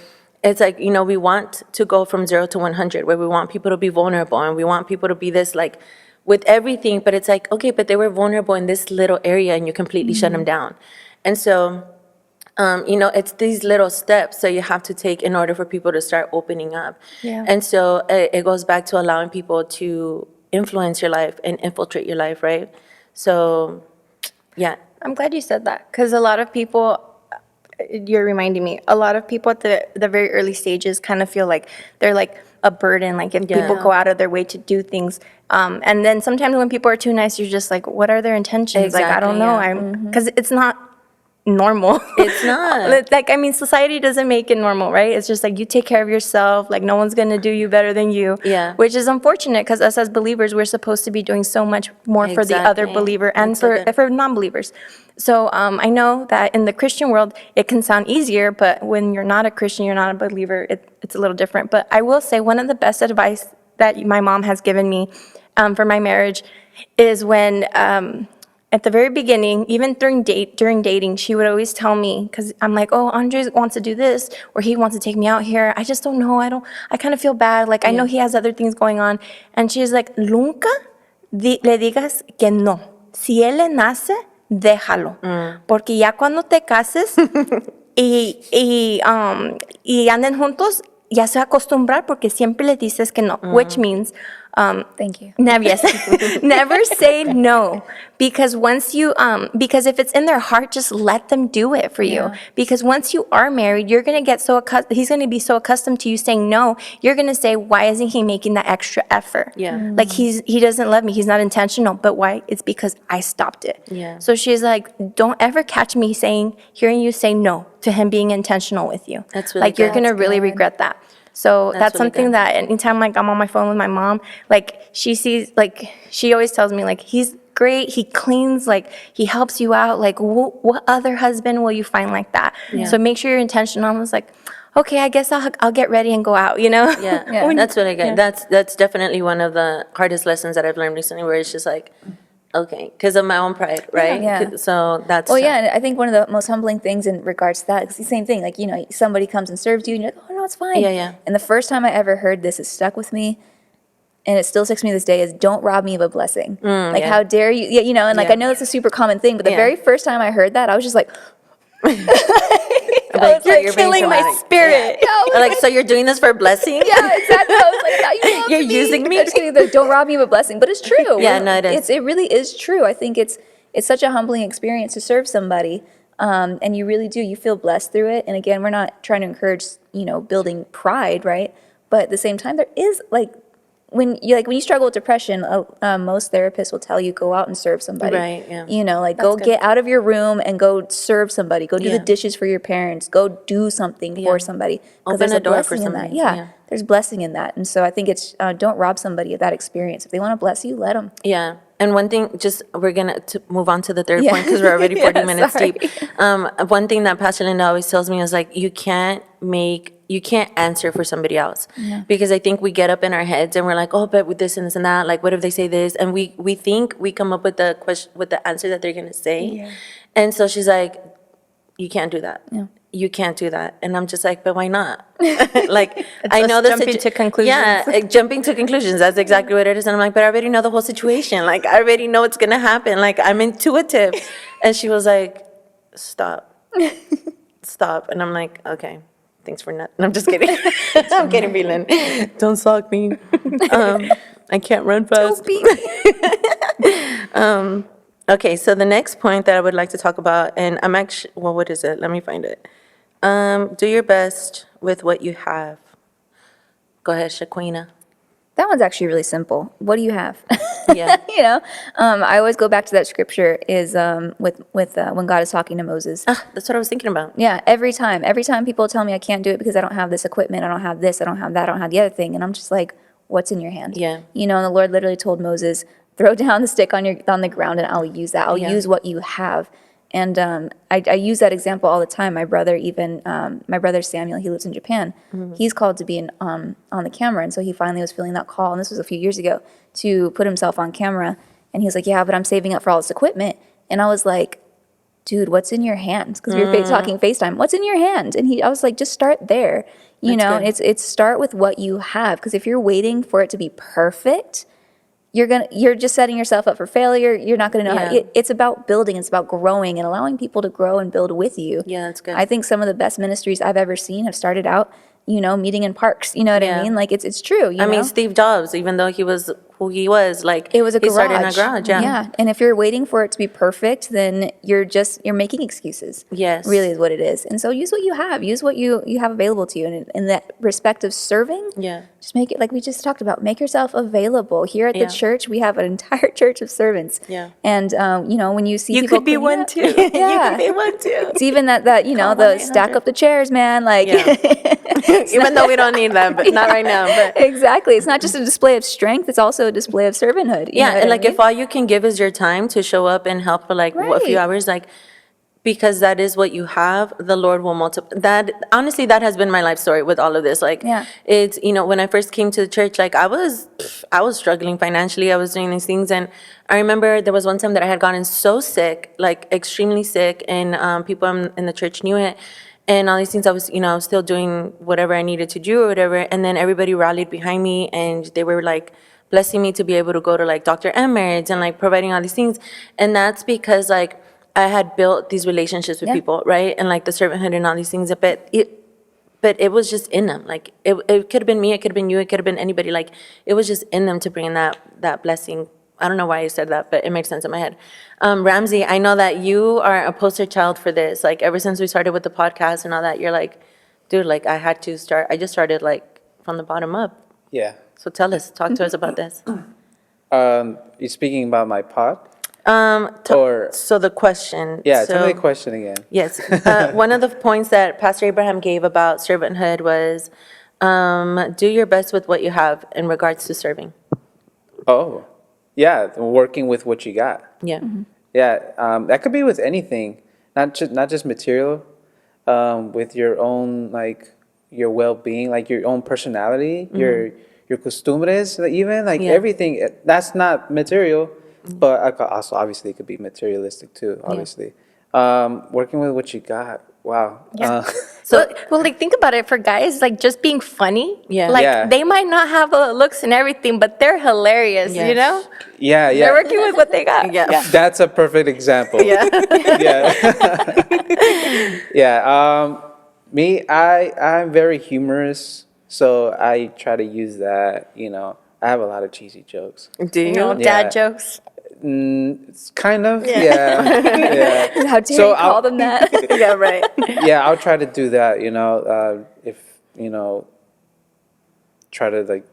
It's like, we want to go from 0 to 100, where we want people to be vulnerable and we want people to be this, like, with everything. But it's like, okay, but they were vulnerable in this little area and you completely shut them down. And so, it's these little steps that you have to take in order for people to start opening up. Yeah. And so it goes back to allowing people to influence your life and infiltrate your life, right? So, yeah. I'm glad you said that, because a lot of people, you're reminding me, a lot of people at the very early stages kind of feel like they're like a burden, like if people go out of their way to do things. And then sometimes when people are too nice, you're just like, what are their intentions? Like, I don't know. Because it's not normal. It's not. Like, I mean, society doesn't make it normal, right? It's just like, you take care of yourself, like no one's gonna do you better than you. Yeah. Which is unfortunate, because us as believers, we're supposed to be doing so much more for the other Exactly. believer and That's so good. for non-believers. So I know that in the Christian world, it can sound easier, but when you're not a Christian, you're not a believer, it's a little different. But I will say, one of the best advice that my mom has given me for my marriage is when at the very beginning, even during dating, she would always tell me, because I'm like, oh, Andre wants to do this, or he wants to take me out here. I just don't know. I kind of feel bad. Like, I know he has other things going on. And she's like, nunca le digas que no. Si él le nace, déjalo. Porque ya cuando te cases y anden juntos, ya se va a acostumbrar porque siempre le dices que no, which means Thank you. never say no, because once you because if it's in their heart, just let them do it for you. Because once you are married, you're gonna get he's gonna be so accustomed to you saying no, you're gonna say, why isn't he making that extra effort? Yeah. Like, he doesn't love me, he's not intentional. But why? It's because I stopped it. Yeah. So she's like, don't ever catch me hearing you say no to him being intentional with you. That's really like, you're good. gonna really regret that. So that's really something good. that anytime, like, I'm on my phone with my mom, like, she sees, like, she always tells me, like, he's great, he cleans, like, he helps you out, like, what other husband will you find like that? So make sure you're intentional. I was like, okay, I guess I'll get ready and go out, Yeah, When- that's really good. That's definitely one of the hardest lessons that I've learned recently, where it's just like, okay, because of my own pride, right? Yeah. So that's Well, yeah, and I think one of the most humbling things in regards to that is the same thing. Like, somebody comes and serves you, and you're like, oh, no, it's fine. Yeah. And the first time I ever heard this, it stuck with me, and it still sticks with me to this day, is don't rob me of a blessing. Like, how dare you? Yeah, and like, I know it's a super common thing, but the very first time I heard that, I was just like, Like, you're being killing my dramatic. spirit. Like, so you're doing this for a blessing? yeah, exactly. I was like, now you love You're me. using me? I'm just kidding, don't rob me of a blessing, but it's true. Yeah, no, it is. It really is true. I think it's such a humbling experience to serve somebody, and you really do. You feel blessed through it. And again, we're not trying to encourage, building pride, right? But at the same time, there is like when you struggle with depression, most therapists will tell you go out and serve somebody. Right, yeah. Like go get out of your room and go serve somebody. Go do the dishes for your parents. Go do something for somebody. Because Open there's a a door for blessing in that. somebody, Yeah, yeah. there's blessing in that. And so I think it's don't rob somebody of that experience. If they want to bless you, let them. Yeah. And one thing, we're going to move on to the third Yeah. point, because we're already 40 minutes sorry. deep. One thing that Pastor Linda always tells me is like, you can't answer for somebody else. Because I think we get up in our heads and we're like, oh, but with this and this and that, like, what if they say this? And we think we come up with the answer that they're going to say. And so she's like, you can't do that. you can't do that. And I'm just like, but why not? Like, I know us jumping to conclusions. Yeah, jumping to conclusions. That's exactly what it is. And I'm like, but I already know the whole situation. Like, I already know what's going to happen. Like, I'm intuitive. And she was like, stop. Stop. And I'm like, okay, thanks for nothing. I'm just kidding. I'm kidding, Belin. Don't stalk me. I can't run fast. Okay, so the next point that I would like to talk about, and I'm actually, well, what is it? Let me find it. Do your best with what you have. Go ahead, Shaquina. That one's actually really simple. What do you have? Yeah. You know, I always go back to that scripture is with when God is talking to Moses. That's what I was thinking about. Yeah, every time people tell me I can't do it because I don't have this equipment, I don't have this, I don't have that, I don't have the other thing, and I'm just like, what's in your hand? Yeah. You know, and the Lord literally told Moses, throw down the stick on the ground, and I'll use that. I'll Yeah. use what you have. And I use that example all the time. My brother Samuel, he lives in Japan. Mm-hmm. He's called to be on the camera, and so he finally was feeling that call. And this was a few years ago to put himself on camera. And he was like, "Yeah, but I'm saving up for all this equipment." And I was like, "Dude, what's in your hand?" Because we were talking FaceTime. What's in your hand? And I was like, "Just start there." You That's know, good. it's start with what you have. Because if you're waiting for it to be perfect, you're just setting yourself up for failure. You're not going to know Yeah. it's about building, it's about growing and allowing people to grow and build with you. Yeah, that's good. I think some of the best ministries I've ever seen have started out, meeting in parks. You know what Yeah. I mean? Like it's true. I mean, Steve Jobs, even though he was who he was, like, it was a he garage. started in a garage. Yeah. Yeah. And if you're waiting for it to be perfect, then you're making excuses. Yes. Really is what it is. And so use what you have. Use what you have available to you. And in that respect of serving, Yeah. just make it like we just talked about. Make yourself available. Here at Yeah. the church, we have an entire church of servants. Yeah. And when you see You people could be cleaning one up- too. Yeah. You could be one too. It's even that Call the stack 1-800. up the chairs, man. Like Yeah. Even though we don't need that, but not right now. But exactly. It's not just a display of strength. It's also a display of servanthood. You yeah, know what and I like mean? if all you can give is your time to show up and help for like a few Right. hours, like, because that is what you have, the Lord will multiply. That honestly, that has been my life story with all of this. Like, Yeah. it's when I first came to the church, like I was struggling financially. I was doing these things, and I remember there was one time that I had gotten so sick, like extremely sick, and people in the church knew it. And all these things, I was still doing whatever I needed to do or whatever. And then everybody rallied behind me, and they were like blessing me to be able to go to like Dr. Emmert's and like providing all these things. And that's because like I had built these relationships with Yeah. people, right? And like the servanthood and all these things. But it was just in them. Like it could have been me, it could have been you, it could have been anybody. Like it was just in them to bring that blessing. I don't know why I said that, but it makes sense in my head. Ramsey, I know that you are a poster child for this. Like ever since we started with the podcast and all that, you're like, dude, like I just started like from the bottom up. Yeah. So talk to us about this. You're speaking about my pod? So the question. Yeah, so, tell me the question again. Yes. One of the points that Pastor Abraham gave about servanthood was do your best with what you have in regards to serving. Oh, yeah, working with what you got. Yeah. Yeah, that could be with anything, not just material, with your own, like, your well-being, like your own personality, your costumbres, like, even, like, Yeah. everything. That's not material, but I could also, obviously, it could be materialistic, too, obviously. Working with what you got, wow. Yeah. Well, like think about it. For guys, like just being funny. Yeah. Like Yeah. they might not have looks and everything, but they're hilarious. Yes. You know. Yeah, They're yeah. working with what they got. Yeah. That's a perfect example. Yeah. Yeah. Yeah. Me, I'm very humorous, so I try to use that. I have a lot of cheesy jokes. Do You know, you? Yeah. dad jokes. It's kind of, yeah. Yeah. How dare So you call I'll- them that? Yeah. Right. Yeah, I'll try to do that. If try to like,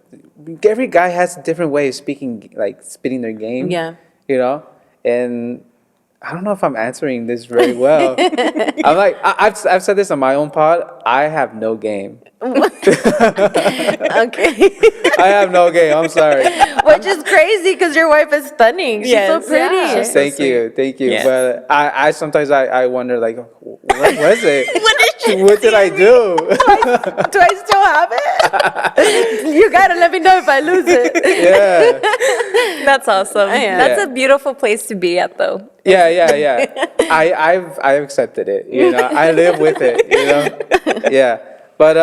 every guy has a different way of speaking, like spitting their game. Yeah. And I don't know if I'm answering this very well. I'm like, I've said this on my own pod. I have no game. Okay. I have no game. I'm sorry. Which is crazy because your wife is stunning. She's so pretty. Yeah. She's so Thank you, thank you. Yes. But I sometimes I wonder like, what was it? What What did I do? Do I still have it? You gotta let me know if I lose it. Yeah, That's awesome. Yeah. That's a beautiful place to be at, though. yeah. I've accepted it. You know, I live with it. You know, yeah. But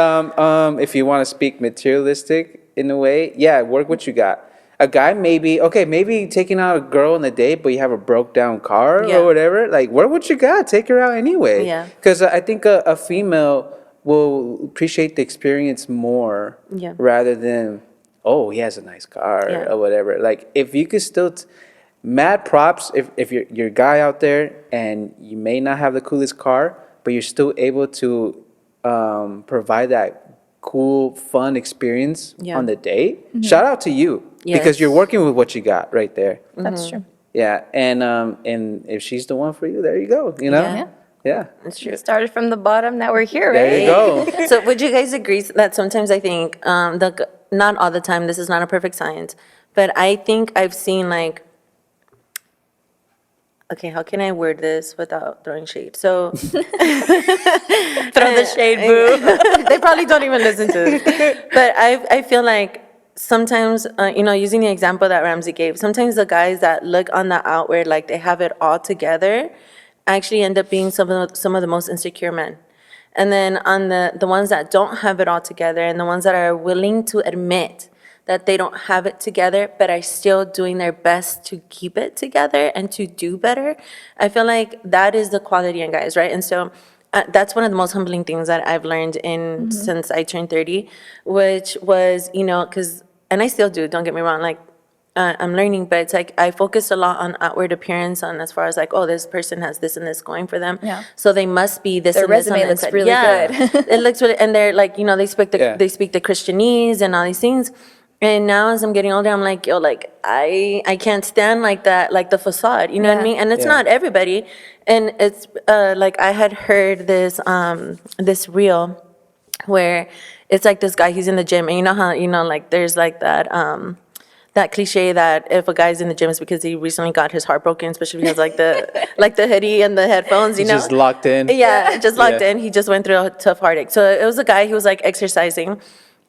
if you want to speak materialistic in a way, yeah, work what you got. A guy maybe taking out a girl on a date, but you have a broke down car Yeah. or whatever. Like, work what you got. Take her out anyway. Yeah. Because I think a female will appreciate the experience more Yeah. rather than, oh, he has a nice car Yeah. or whatever. Like, if you could still, mad props if you're a guy out there and you may not have the coolest car, but you're still able to provide that cool, fun experience Yeah. on the date. Shout out to you because Yes. you're working with what you got right there. That's true. Yeah, and if she's the one for you, there you go. You know, Yeah. yeah. That's true. Started from the bottom, now we're here, There right? you go. So would you guys agree that sometimes I think not all the time, this is not a perfect science, but I think I've seen like, okay, how can I word this without throwing shade? So Throw the shade, boo. they probably don't even listen to this. But I feel like sometimes, using the example that Ramsey gave, sometimes the guys that look on the outward like they have it all together actually end up being some of the most insecure men. And then on the ones that don't have it all together and the ones that are willing to admit that they don't have it together but are still doing their best to keep it together and to do better, I feel like that is the quality in guys, right? And so that's one of the most humbling things that I've learned since I turned 30, which was, because, and I still do, don't get me wrong, like, I'm learning, but it's like I focused a lot on outward appearance, on as far as like, oh, this person has this and this going for them, Yeah. so they must be this. Their and this on resume the looks inside. really Yeah. good. It looks really, and they're like, they speak Yeah. they speak the Christianese and all these things. And now as I'm getting older, I'm like, yo, like I can't stand like that, like the facade, you know what I Yeah. mean? And it's Yeah. not everybody, and it's like I had heard this reel where it's like this guy, he's in the gym, and you know how like there's like that cliche that if a guy's in the gym it's because he recently got his heart broken, especially because like the hoodie and the headphones, It's just locked in. Yeah, just locked Yeah. in. He just went through a tough heartache. So it was a guy, he was like exercising,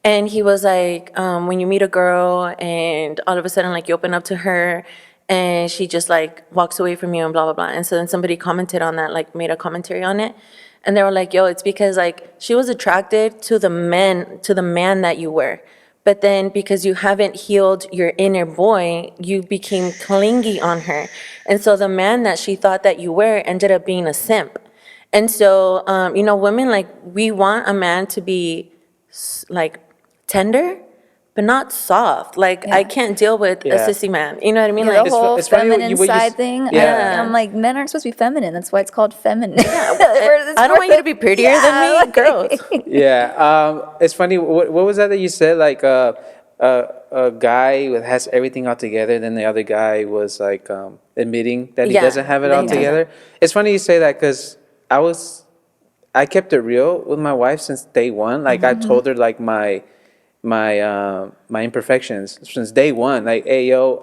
and he was like, when you meet a girl and all of a sudden like you open up to her and she just like walks away from you and blah, blah, blah. And so then somebody commented on that, like made a commentary on it. And they were like, yo, it's because like she was attracted to the man that you were. But then because you haven't healed your inner boy, you became clingy on her. And so the man that she thought that you were ended up being a simp. And so, women, like, we want a man to be like tender, but not soft. Like, I can't deal with a Yeah. sissy man. You know what I mean? Yeah, Like, the whole it's funny what feminine you just- side thing. Yeah. I'm like, men aren't supposed to be feminine. That's why it's called feminine. I don't want you to be prettier than me, girls. Yeah, it's funny. What was that you said? Like a guy who has everything all together, then the other guy was like admitting that he Yeah, doesn't have it that all he doesn't. together. It's funny you say that because I kept it real with my wife since day one. Like I told her like my imperfections since day one. Like, hey yo,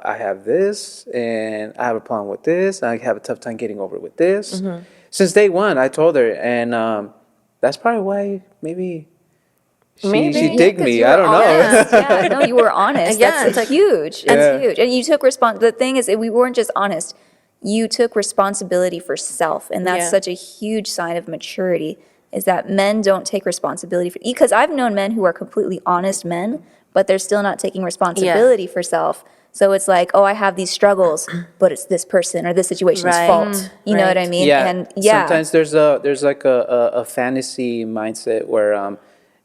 I have this and I have a problem with this. I have a tough time getting over with this. Since day one, I told her, and that's probably why maybe she digged me. I don't know. Yeah, no, you were honest. Yeah, That's it's like- huge. Yeah. That's huge. And you took the thing is, we weren't just honest. You took responsibility for self, and that's Yeah. such a huge sign of maturity. Is that men don't take responsibility for, because I've known men who are completely honest men, but they're still not taking responsibility for self. So it's like, oh, I have these struggles, but it's this person or this situation's Right. fault. You know what I Right. mean? Yeah. And yeah, Sometimes there's like a fantasy mindset where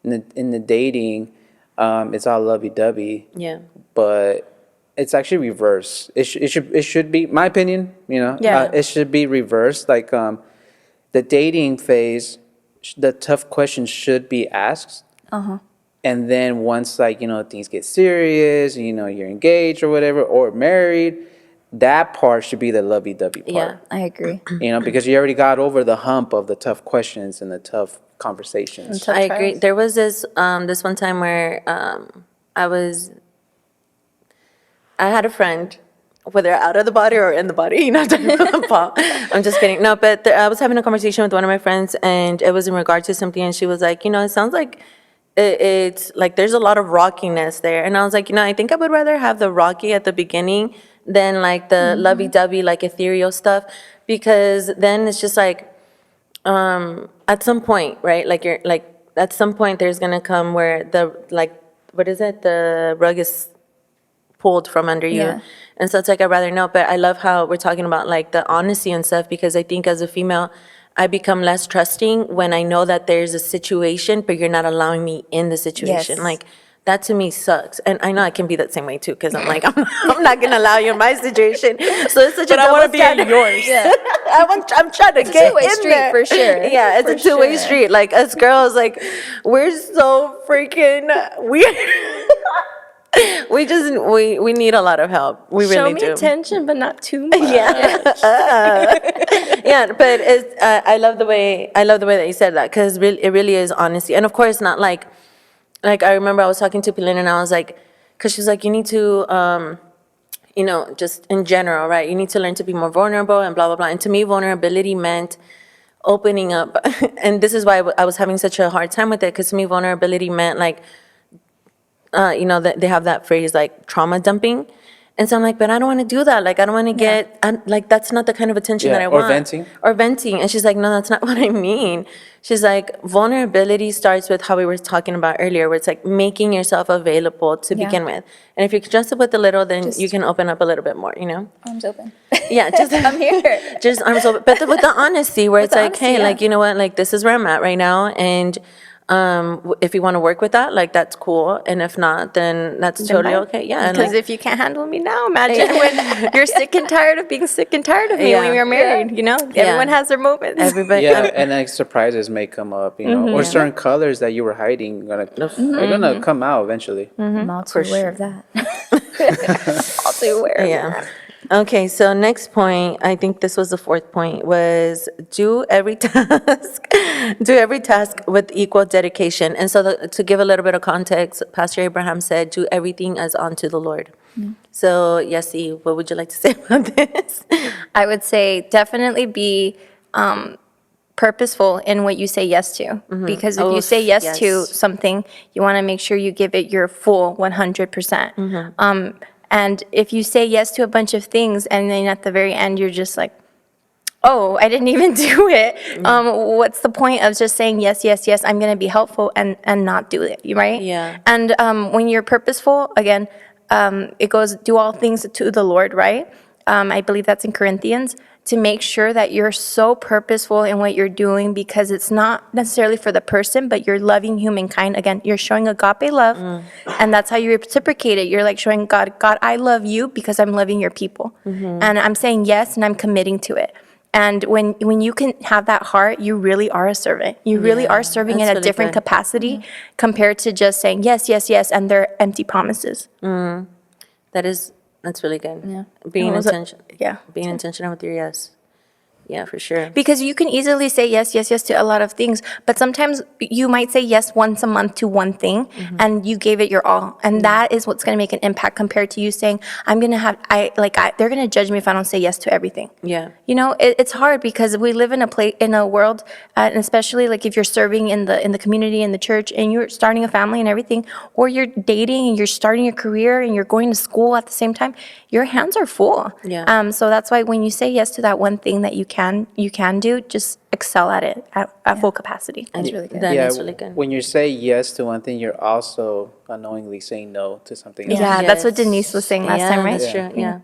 in the dating it's all lovey dovey. Yeah. But it's actually reversed. It should be my opinion. Yeah. It should be reversed. Like the dating phase, the tough questions should be asked. And then once like things get serious, you're engaged or whatever or married, that part should be the lovey dovey part. Yeah. I agree. Because you already got over the hump of the tough questions and the tough conversations. Until I agree. trials. There was this one time where I had a friend, whether out of the body or in the body, you know, Paul. I'm just kidding. No, but I was having a conversation with one of my friends, and it was in regard to something, and she was like, you know, it sounds like it's like there's a lot of rockiness there. And I was like, you know, I think I would rather have the rocky at the beginning than like the lovey-dovey, like ethereal stuff, because then it's just like, at some point, right? Like you're like, at some point there's gonna come where what is it? The rug is pulled from under you. Yeah. And so it's like, I'd rather know. But I love how we're talking about like the honesty and stuff, because I think as a female, I become less trusting when I know that there's a situation, but you're not allowing me in the situation. Yes. Like, that to me sucks. And I know I can be that same way too, because I'm like, I'm not going to allow you in my situation. So it's such a double standard. yours. Yeah. I'm trying to get two-way in street there. for sure. Yeah, it's a two-way street. Like, us girls, like, we're so freaking weird. We need a lot of help. We Show really me do. attention, but not too much. Yeah, but I love the way that you said that, because it really is honesty. And of course, not like I remember I was talking to Pilin, and I was like, because she was like, you need to you know, just in general, right? You need to learn to be more vulnerable and blah blah blah. And to me, vulnerability meant opening up. And this is why I was having such a hard time with it, because to me, vulnerability meant like, you know, that they have that phrase like trauma dumping. And so I'm like, but I don't want to do that. Like, I don't want to get, like, that's not the kind of attention that I or want. venting. Or venting. And she's like, no, that's not what I mean. She's like, vulnerability starts with how we were talking about earlier, where it's like making yourself available to begin with. And if you can just with a little, then you can open up a little bit more, you know? Arms open. Yeah, just I'm here. just arms open. But with the honesty, where it's the like, honesty, hey, yeah. like, you know what, like, this is where I'm at right now, and if you want to work with that, like, that's cool, and if not, then that's totally bye. okay. Yeah, and Because like, if you can't handle me now, imagine when you're sick and tired of being sick and tired of me Yeah. when you're married, you know? Everyone has their moments. everybody, Yeah, and like surprises may come up, you know, or certain colors that you were hiding are gonna come out eventually. I'm all too aware of that. All too aware of yeah. that. Okay, so next point, I think this was the fourth point, was do every task with equal dedication. And so to give a little bit of context, Pastor Abraham said, do everything as unto the Lord. So, Yessi, what would you like to say about this? I would say definitely be purposeful in what you say yes to. Because if you say yes to something, you want to make sure you give it your full 100%. And if you say yes to a bunch of things and then at the very end you're just like, oh, I didn't even do it. What's the point of just saying yes, yes, yes, I'm going to be helpful and not do it, right? Yeah. And when you're purposeful, again, it goes, do all things to the Lord, right? I believe that's in Corinthians, to make sure that you're so purposeful in what you're doing, because it's not necessarily for the person, but you're loving humankind. Again, you're showing agape love, and that's how you reciprocate it. You're like showing God, I love you because I'm loving your people. And I'm saying yes, and I'm committing to it. And when you can have that heart, you really are a servant. You really are serving in that's a really different good. capacity compared to just saying yes, yes, yes, and they're empty promises. That's really good. Yeah. Being was intentional. Yeah. Being intentional with your yes. Yeah, for sure. Because you can easily say yes, yes, yes to a lot of things, but sometimes you might say yes once a month to one thing, and you gave it your all, and that is what's going to make an impact compared to you saying, I'm going to have, they're going to judge me if I don't say yes to everything. Yeah. You know, it's hard because we live in a world, and especially like if you're serving in the community, in the church, and you're starting a family and everything, or you're dating and you're starting your career and you're going to school at the same time, your hands are full. Yeah. So that's why when you say yes to that one thing that you can do, just excel at it at full capacity. That's really good. That Yeah, is really good. when you say yes to one thing, you're also unknowingly saying no to something else. Yeah, that's what Yes. Denise was saying last time, right? That's true. Yeah.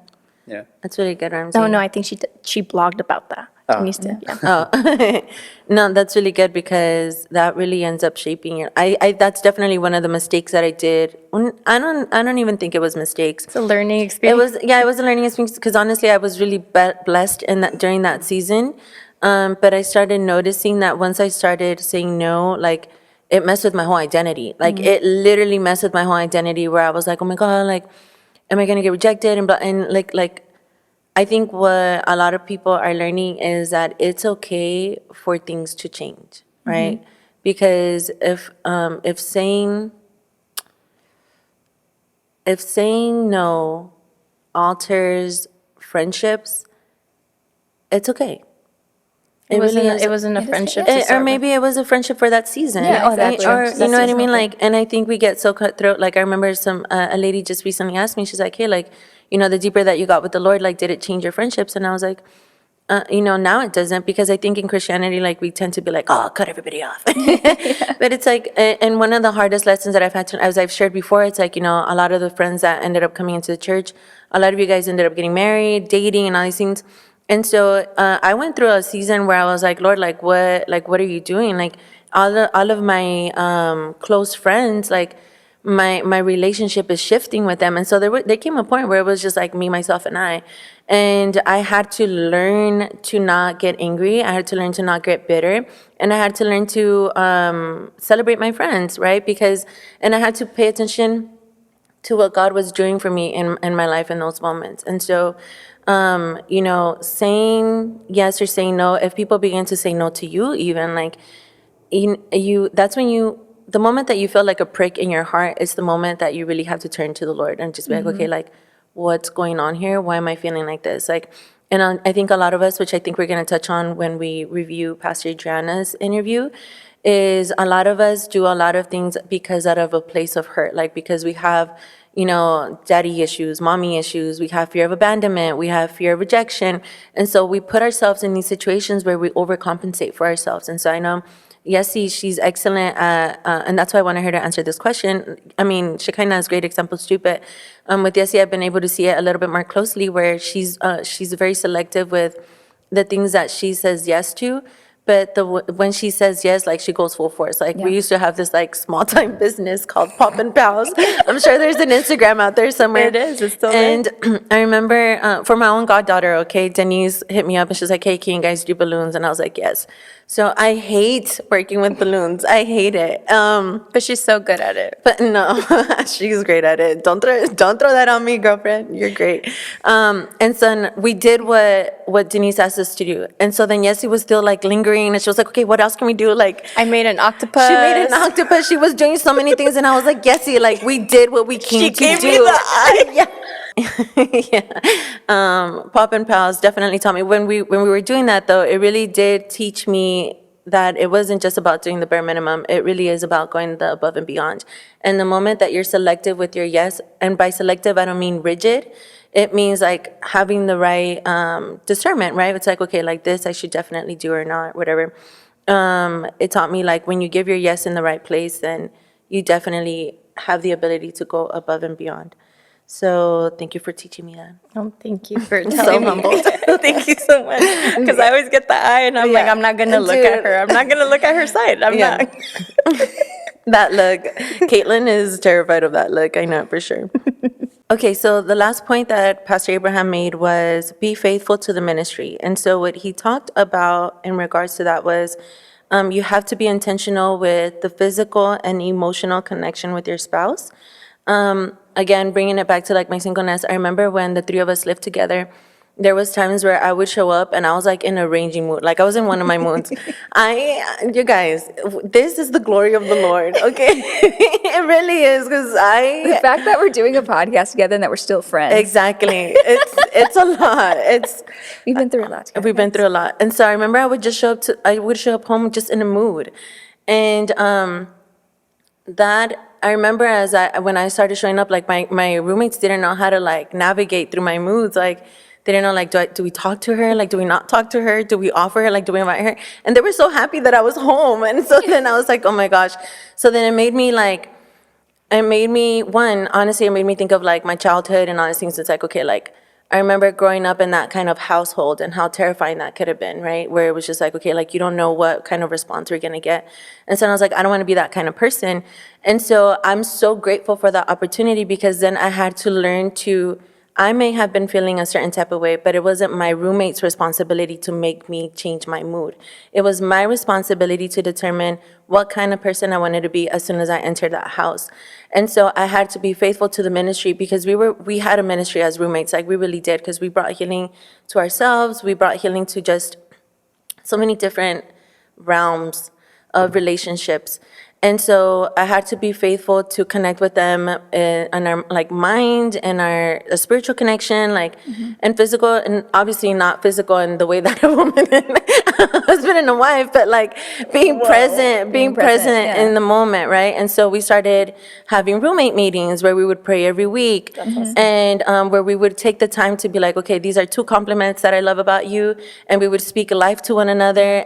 Yeah. That's really good, Ramsey. No, I think she blogged about that. Denise did, yeah. Oh, no, that's really good, because that really ends up shaping your. That's definitely one of the mistakes that I did. I don't even think it was mistakes. It's a learning It experience. was a learning experience, because honestly, I was really blessed in that during that season. But I started noticing that once I started saying no, like, it messed with my whole identity. Like, it literally messed with my whole identity, where I was like, oh my God, like, am I gonna get rejected? And like. I think what a lot of people are learning is that it's okay for things to change, right? because if saying no alters friendships, it's okay. It really is. It wasn't a friendship to Or start with. maybe it was a friendship for that season. Yeah, exactly. Or Just you know what I seasonal mean? thing. Like, and I think we get so cutthroat. Like I remember a lady just recently asked me, she's like, hey, like, the deeper that you got with the Lord, like, did it change your friendships? And I was like, now it doesn't, because I think in Christianity, like, we tend to be like, oh, cut everybody off. But it's like, and one of the hardest lessons that I've had to, as I've shared before, it's like, a lot of the friends that ended up coming into the church, a lot of you guys ended up getting married, dating, and all these things. And so I went through a season where I was like, Lord, like, what are you doing? Like, all of my close friends, like, my relationship is shifting with them. And so there came a point where it was just like me, myself, and I. And I had to learn to not get angry. I had to learn to not get bitter. And I had to learn to celebrate my friends, right? And I had to pay attention to what God was doing for me in my life in those moments. And so, saying yes or saying no, if people begin to say no to you, even like, that's when the moment that you feel like a prick in your heart is the moment that you really have to turn to the Lord and just be like, okay, like, what's going on here? Why am I feeling like this? Like, and I think a lot of us, which I think we're going to touch on when we review Pastor Adriana's interview, is a lot of us do a lot of things because out of a place of hurt, like because we have, daddy issues, mommy issues, we have fear of abandonment, we have fear of rejection. And so we put ourselves in these situations where we overcompensate for ourselves. And so I know Yessie, she's excellent at, and that's why I wanted her to answer this question. I mean, Shekinah has great examples too, but with Yessie, I've been able to see it a little bit more closely, where she's very selective with the things that she says yes to. But when she says yes, like, she goes full force. Like, we used to have this, like, small-time business called Poppin' Pals. I'm sure there's an Instagram out there somewhere. It is. It's still there. And I remember for my own goddaughter, okay, Denise hit me up and she's like, hey, can you guys do balloons? And I was like, yes. So I hate working with balloons. I hate it. But she's so good at it. But no, she's great at it. Don't throw that on me, girlfriend. You're great. And so we did what Denise asked us to do. And so then Yessie was still like lingering, and she was like, okay, what else can we do? Like, I made an octopus. she made an octopus. She was doing so many things, and I was like, Yessie, like, we did what we came to do. She gave me the eye. Yeah. Poppin' Pals definitely taught me. When we were doing that, though, it really did teach me that it wasn't just about doing the bare minimum. It really is about going the above and beyond. And the moment that you're selective with your yes, and by selective, I don't mean rigid. It means like having the right discernment, right? It's like, okay, like this I should definitely do or not, whatever. It taught me, like, when you give your yes in the right place, then you definitely have the ability to go above and beyond. So thank you for teaching me that. Oh, thank you for So telling me. humbled. Thank you so much. Because I always get the eye, and I'm like, Yeah. I'm not going to look at her. I'm not going to look at her side. I'm Yeah. not. That look. Caitlin is terrified of that look. I know it for sure. Okay, so the last point that Pastor Abraham made was be faithful to the ministry. And so what he talked about in regards to that was you have to be intentional with the physical and emotional connection with your spouse. Again, bringing it back to like my singleness, I remember when the three of us lived together, there was times where I would show up and I was like in a raging mood. Like I was in one of my moods. You guys, this is the glory of the Lord, okay? It really is, because The fact that we're doing a podcast together and that we're still friends. exactly. It's a lot. We've been through a lot together. We've been through a lot. And so I remember I would show up home just in a mood. And that I remember when I started showing up, like my roommates didn't know how to like navigate through my moods. Like they didn't know, like, do we talk to her? Like, do we not talk to her? Do we offer her? Like, do we invite her? And they were so happy that I was home. And so then I was like, oh my gosh. So then it made me honestly, it made me think of like my childhood and all these things. It's like, okay, like I remember growing up in that kind of household and how terrifying that could have been, right? Where it was just like, okay, like you don't know what kind of response we're going to get. And so I was like, I don't want to be that kind of person. And so I'm so grateful for that opportunity, because then I had to learn I may have been feeling a certain type of way, but it wasn't my roommate's responsibility to make me change my mood. It was my responsibility to determine what kind of person I wanted to be as soon as I entered that house. And so I had to be faithful to the ministry, because we had a ministry as roommates, like we really did, because we brought healing to ourselves. We brought healing to just so many different realms of relationships. And so I had to be faithful to connect with them in our like mind and our spiritual connection, like and physical, and obviously not physical in the way that a woman and a husband and a wife, but like being present yeah. in the moment, right? And so we started having roommate meetings where we would pray every week, and where we would take the time to be like, okay, these are two compliments that I love about you, and we would speak life to one another,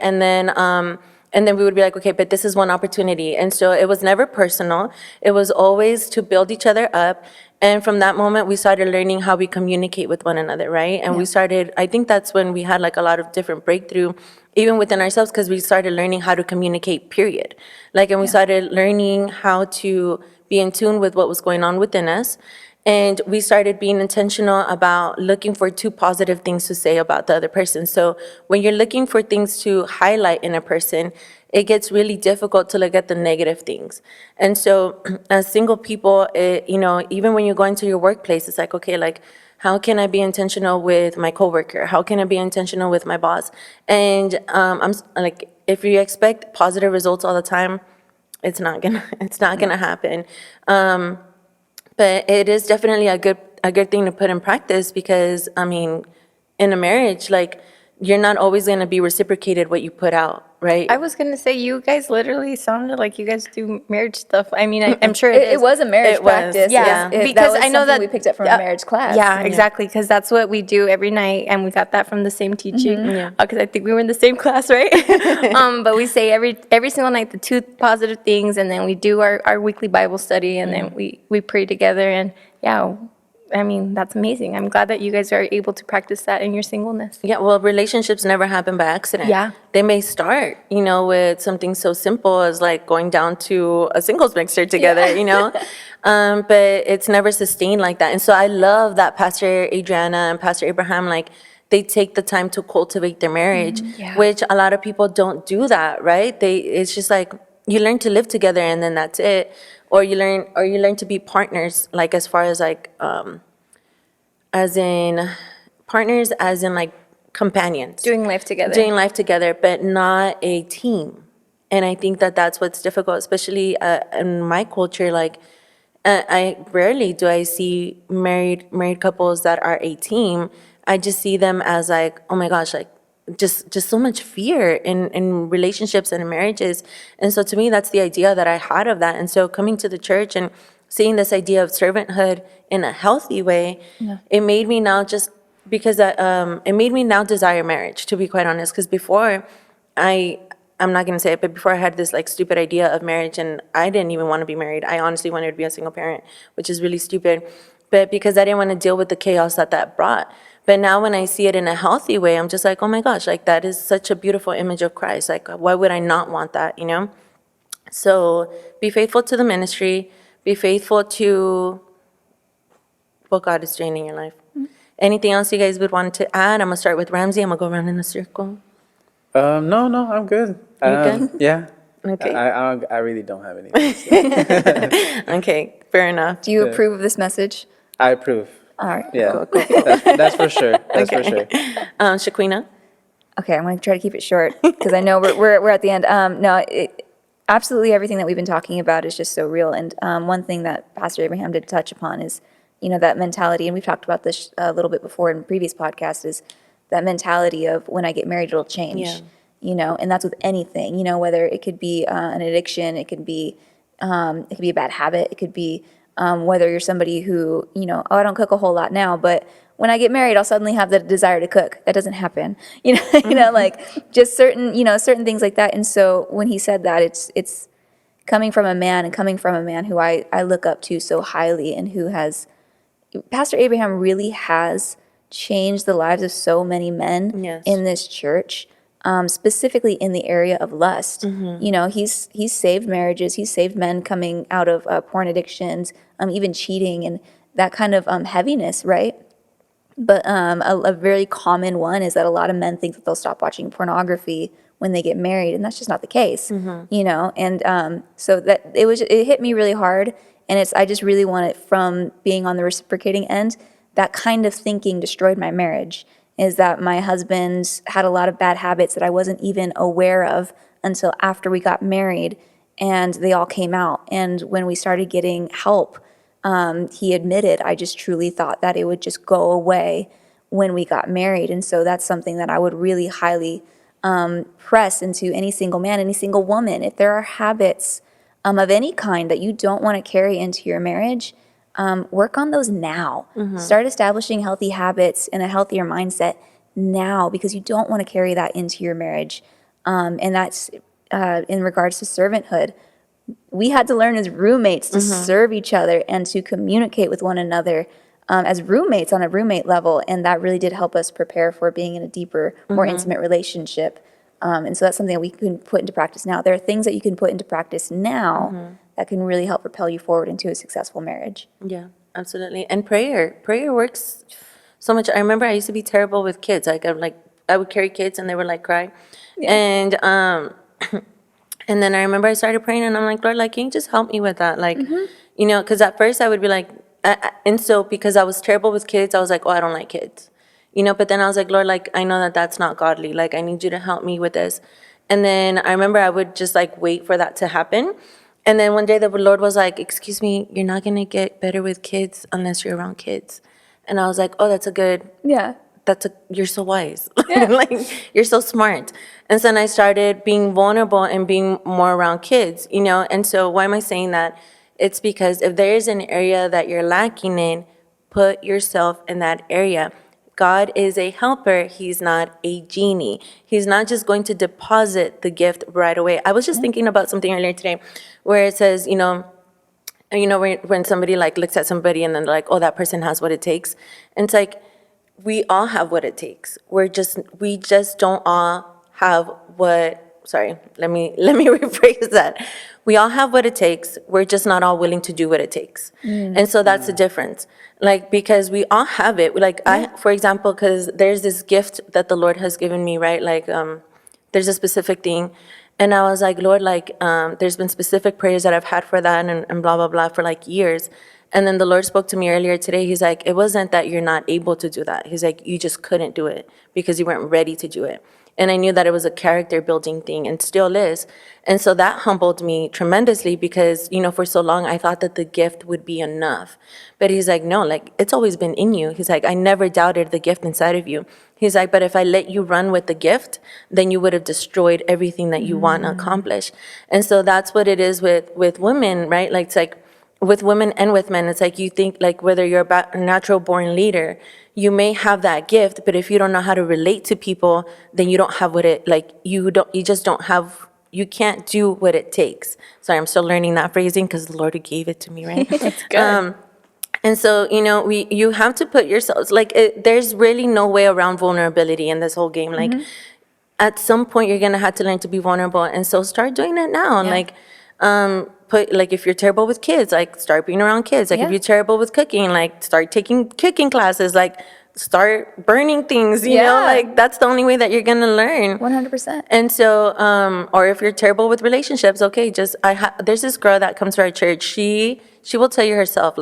and then we would be like, okay, but this is one opportunity. And so it was never personal. It was always to build each other up. And from that moment, we started learning how we communicate with one another, right? And we started, I think that's when we had like a lot of different breakthrough, even within ourselves, because we started learning how to communicate, period. Like, and we started learning how to be in tune with what was going on within us. And we started being intentional about looking for two positive things to say about the other person. So when you're looking for things to highlight in a person, it gets really difficult to look at the negative things. And so as single people, even when you go into your workplace, it's like, okay, like, how can I be intentional with my coworker? How can I be intentional with my boss? And like, if you expect positive results all the time, it's not gonna happen. But it is definitely a good thing to put in practice because, I mean, in a marriage, like, you're not always going to be reciprocated what you put out, right? I was gonna say, you guys literally sounded like you guys do marriage stuff. I mean, I'm sure It was a marriage It was, practice. yeah. That Because was I know something that we picked up from a marriage class. Yeah, exactly, because that's what we do every night, and we got that from the same teaching. Because I think we were in the same class, right? But we say every single night the two positive things, and then we do our weekly Bible study, and then we pray together, and I mean, that's amazing. I'm glad that you guys are able to practice that in your singleness. Yeah, well, relationships never happen by accident. Yeah. They may start, with something so simple as like going down to a singles mixer together, but it's never sustained like that. And so I love that Pastor Adriana and Pastor Abraham, like, they take the time to cultivate their marriage, which a lot of people don't do that, right? It's just like, you learn to live together and then that's it. Or you learn to be partners, like, as far as like, as in partners, as in like companions. Doing life together. Doing life together, but not a team. And I think that that's what's difficult, especially in my culture. Like, I rarely do I see married couples that are a team. I just see them as like, oh my gosh, like, just so much fear in relationships and in marriages. And so to me, that's the idea that I had of that. And so coming to the church and seeing this idea of servanthood in a healthy way, it made me now it made me now desire marriage, to be quite honest. Because before, I'm not going to say it, but before I had this like stupid idea of marriage, and I didn't even want to be married. I honestly wanted to be a single parent, which is really stupid. But because I didn't want to deal with the chaos that brought. But now when I see it in a healthy way, I'm just like, oh my gosh, like, that is such a beautiful image of Christ. Like, why would I not want that, So be faithful to the ministry. Be faithful to what God is doing in your life. Anything else you guys would want to add? I'm going to start with Ramsey. I'm going to go around in a circle. No, I'm good. You good? Yeah. Okay. I really don't have anything. Okay, fair enough. Do you approve of this message? I approve. All right. Yeah. Cool. That's for sure. That's for sure. Shaquina? Okay, I'm going to try to keep it short because I know we're at the end. Absolutely everything that we've been talking about is just so real. And one thing that Pastor Abraham did touch upon is, that mentality, and we've talked about this a little bit before in previous podcasts, is that mentality of when I get married, it'll change. And that's with anything, whether it could be an addiction, it could be a bad habit, it could be whether you're somebody who, I don't cook a whole lot now, but when I get married, I'll suddenly have the desire to cook. That doesn't happen, like just certain things like that. And so when he said that, it's coming from a man who I look up to so highly, and who has, Pastor Abraham really has changed the lives of so many men in this church. Specifically in the area of lust. He's saved marriages, he's saved men coming out of porn addictions, even cheating and that kind of heaviness, right? But a very common one is that a lot of men think that they'll stop watching pornography when they get married, and that's just not the case, And so that it hit me really hard, and I just really want it from being on the reciprocating end. That kind of thinking destroyed my marriage. Is that my husband had a lot of bad habits that I wasn't even aware of until after we got married, and they all came out. And when we started getting help, he admitted, I just truly thought that it would just go away when we got married. And so that's something that I would really highly press into any single man, any single woman. If there are habits of any kind that you don't want to carry into your marriage, work on those now. Start establishing healthy habits and a healthier mindset now, because you don't want to carry that into your marriage. And that's in regards to servanthood. We had to learn as roommates to serve each other and to communicate with one another as roommates on a roommate level. And that really did help us prepare for being in a deeper, more intimate relationship. And so that's something that we can put into practice now. There are things that you can put into practice now that can really help propel you forward into a successful marriage. Yeah, absolutely. And prayer works so much. I remember I used to be terrible with kids. I would carry kids and they would cry. And and then I remember I started praying and I'm like, Lord, can you just help me with that? Because at first I would be and so because I was terrible with kids, I was like, oh, I don't like kids. But then I was like, Lord, I know that that's not godly. I need you to help me with this. And then I remember I would just wait for that to happen. And then one day the Lord was like, excuse me, you're not going to get better with kids unless you're around kids. And I was like, oh, you're so wise. You're so smart. And so then I started being vulnerable and being more around kids, And so why am I saying that? It's because if there is an area that you're lacking in, put yourself in that area. God is a helper. He's not a genie. He's not just going to deposit the gift right away. I was just thinking about something earlier today where it says, when somebody looks at somebody and then they're like, oh, that person has what it takes. And it's we all have what it takes. We just don't all have let me rephrase that. We all have what it takes. We're just not all willing to do what it takes. And so that's the difference. Because we all have it. I, for example, because there's this gift that the Lord has given me, right? There's a specific thing. And I was like, Lord, there's been specific prayers that I've had for that and blah, blah, blah for years. And then the Lord spoke to me earlier today. He's like, it wasn't that you're not able to do that. He's like, you just couldn't do it because you weren't ready to do it. And I knew that it was a character building thing and still is. And so that humbled me tremendously because, for so long I thought that the gift would be enough. But he's like, no, it's always been in you. He's like, I never doubted the gift inside of you. He's like, but if I let you run with the gift, then you would have destroyed everything that you want to accomplish. And so that's what it is with women, right? It's with women and with men, it's you think whether you're a natural born leader, you may have that gift, but if you don't know how to relate to people, then you don't have what it, you can't do what it takes. Sorry, I'm still learning that phrasing because the Lord gave it to me, right? That's good. And so, you have to put yourselves, there's really no way around vulnerability in this whole game. At some point, you're going to have to learn to be vulnerable. And so start doing it now. If you're terrible with kids, start being around kids. If you're terrible with cooking, start taking cooking classes. Start burning things, you know? That's the only way that you're going to learn. 100%. And so, or if you're terrible with relationships, okay, there's this girl that comes to our church. She will tell you herself,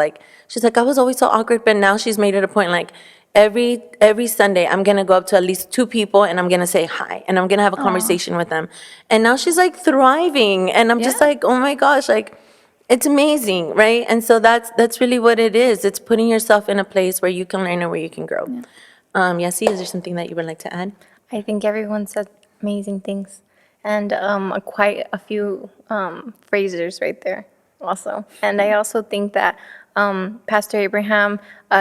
she's like, I was always so awkward, but now she's made it a point, every Sunday, I'm going to go up to at least 2 people and I'm going to say hi and I'm going to have a conversation with them. And now she's thriving. And I'm just oh my gosh, it's amazing, right? And so that's really what it is. It's putting yourself in a place where you can learn and where you can grow. Yassi, is there something that you would like to add? I think everyone said amazing things. And quite a few phrases right there also. And I also think that Pastor Abraham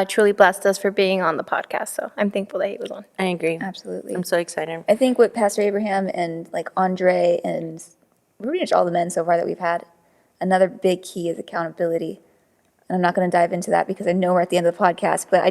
truly blessed us for being on the podcast. So I'm thankful that he was on. I agree. Absolutely. I'm so excited. I think what Pastor Abraham and Andre and pretty much all the men so far that we've had, another big key is accountability. And I'm not going to dive into that because I know we're at the end of the podcast, but I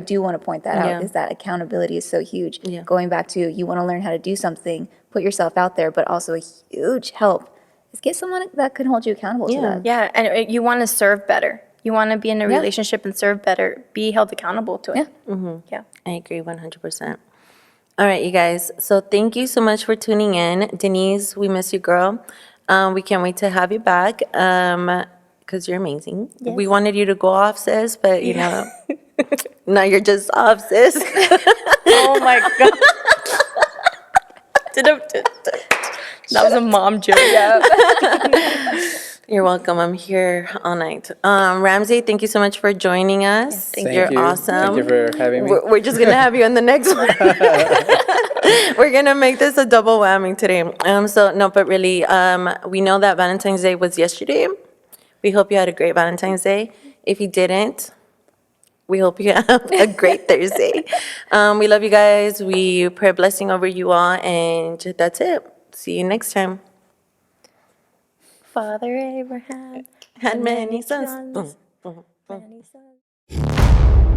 do want to point that out, is that accountability is so huge. Yeah. Going back to, you want to learn how to do something, put yourself out there, but also a huge help is get someone that can hold you accountable to that. Yeah, and you want to serve better. You want to be in a relationship and serve better, be held accountable to it. Yeah. Mm-hmm. Yeah. I agree 100%. All right, you guys. So thank you so much for tuning in. Denise, we miss you, girl. We can't wait to have you back because you're amazing. Yes. We wanted you to go off, sis, but, you know, now you're just off, sis. Oh, my God. That was a mom joke. You're welcome. I'm here all night. Ramsey, thank you so much for joining us. thank You're you. awesome. Thank you for having me. We're just gonna have you in the next one. We're gonna make this a double whammy today. So no, but really, we know that Valentine's Day was yesterday. We hope you had a great Valentine's Day. If you didn't, we hope you have a great Thursday. We love you guys. We pray a blessing over you all, and that's it. See you next time. Father Abraham Had many sons. many sons.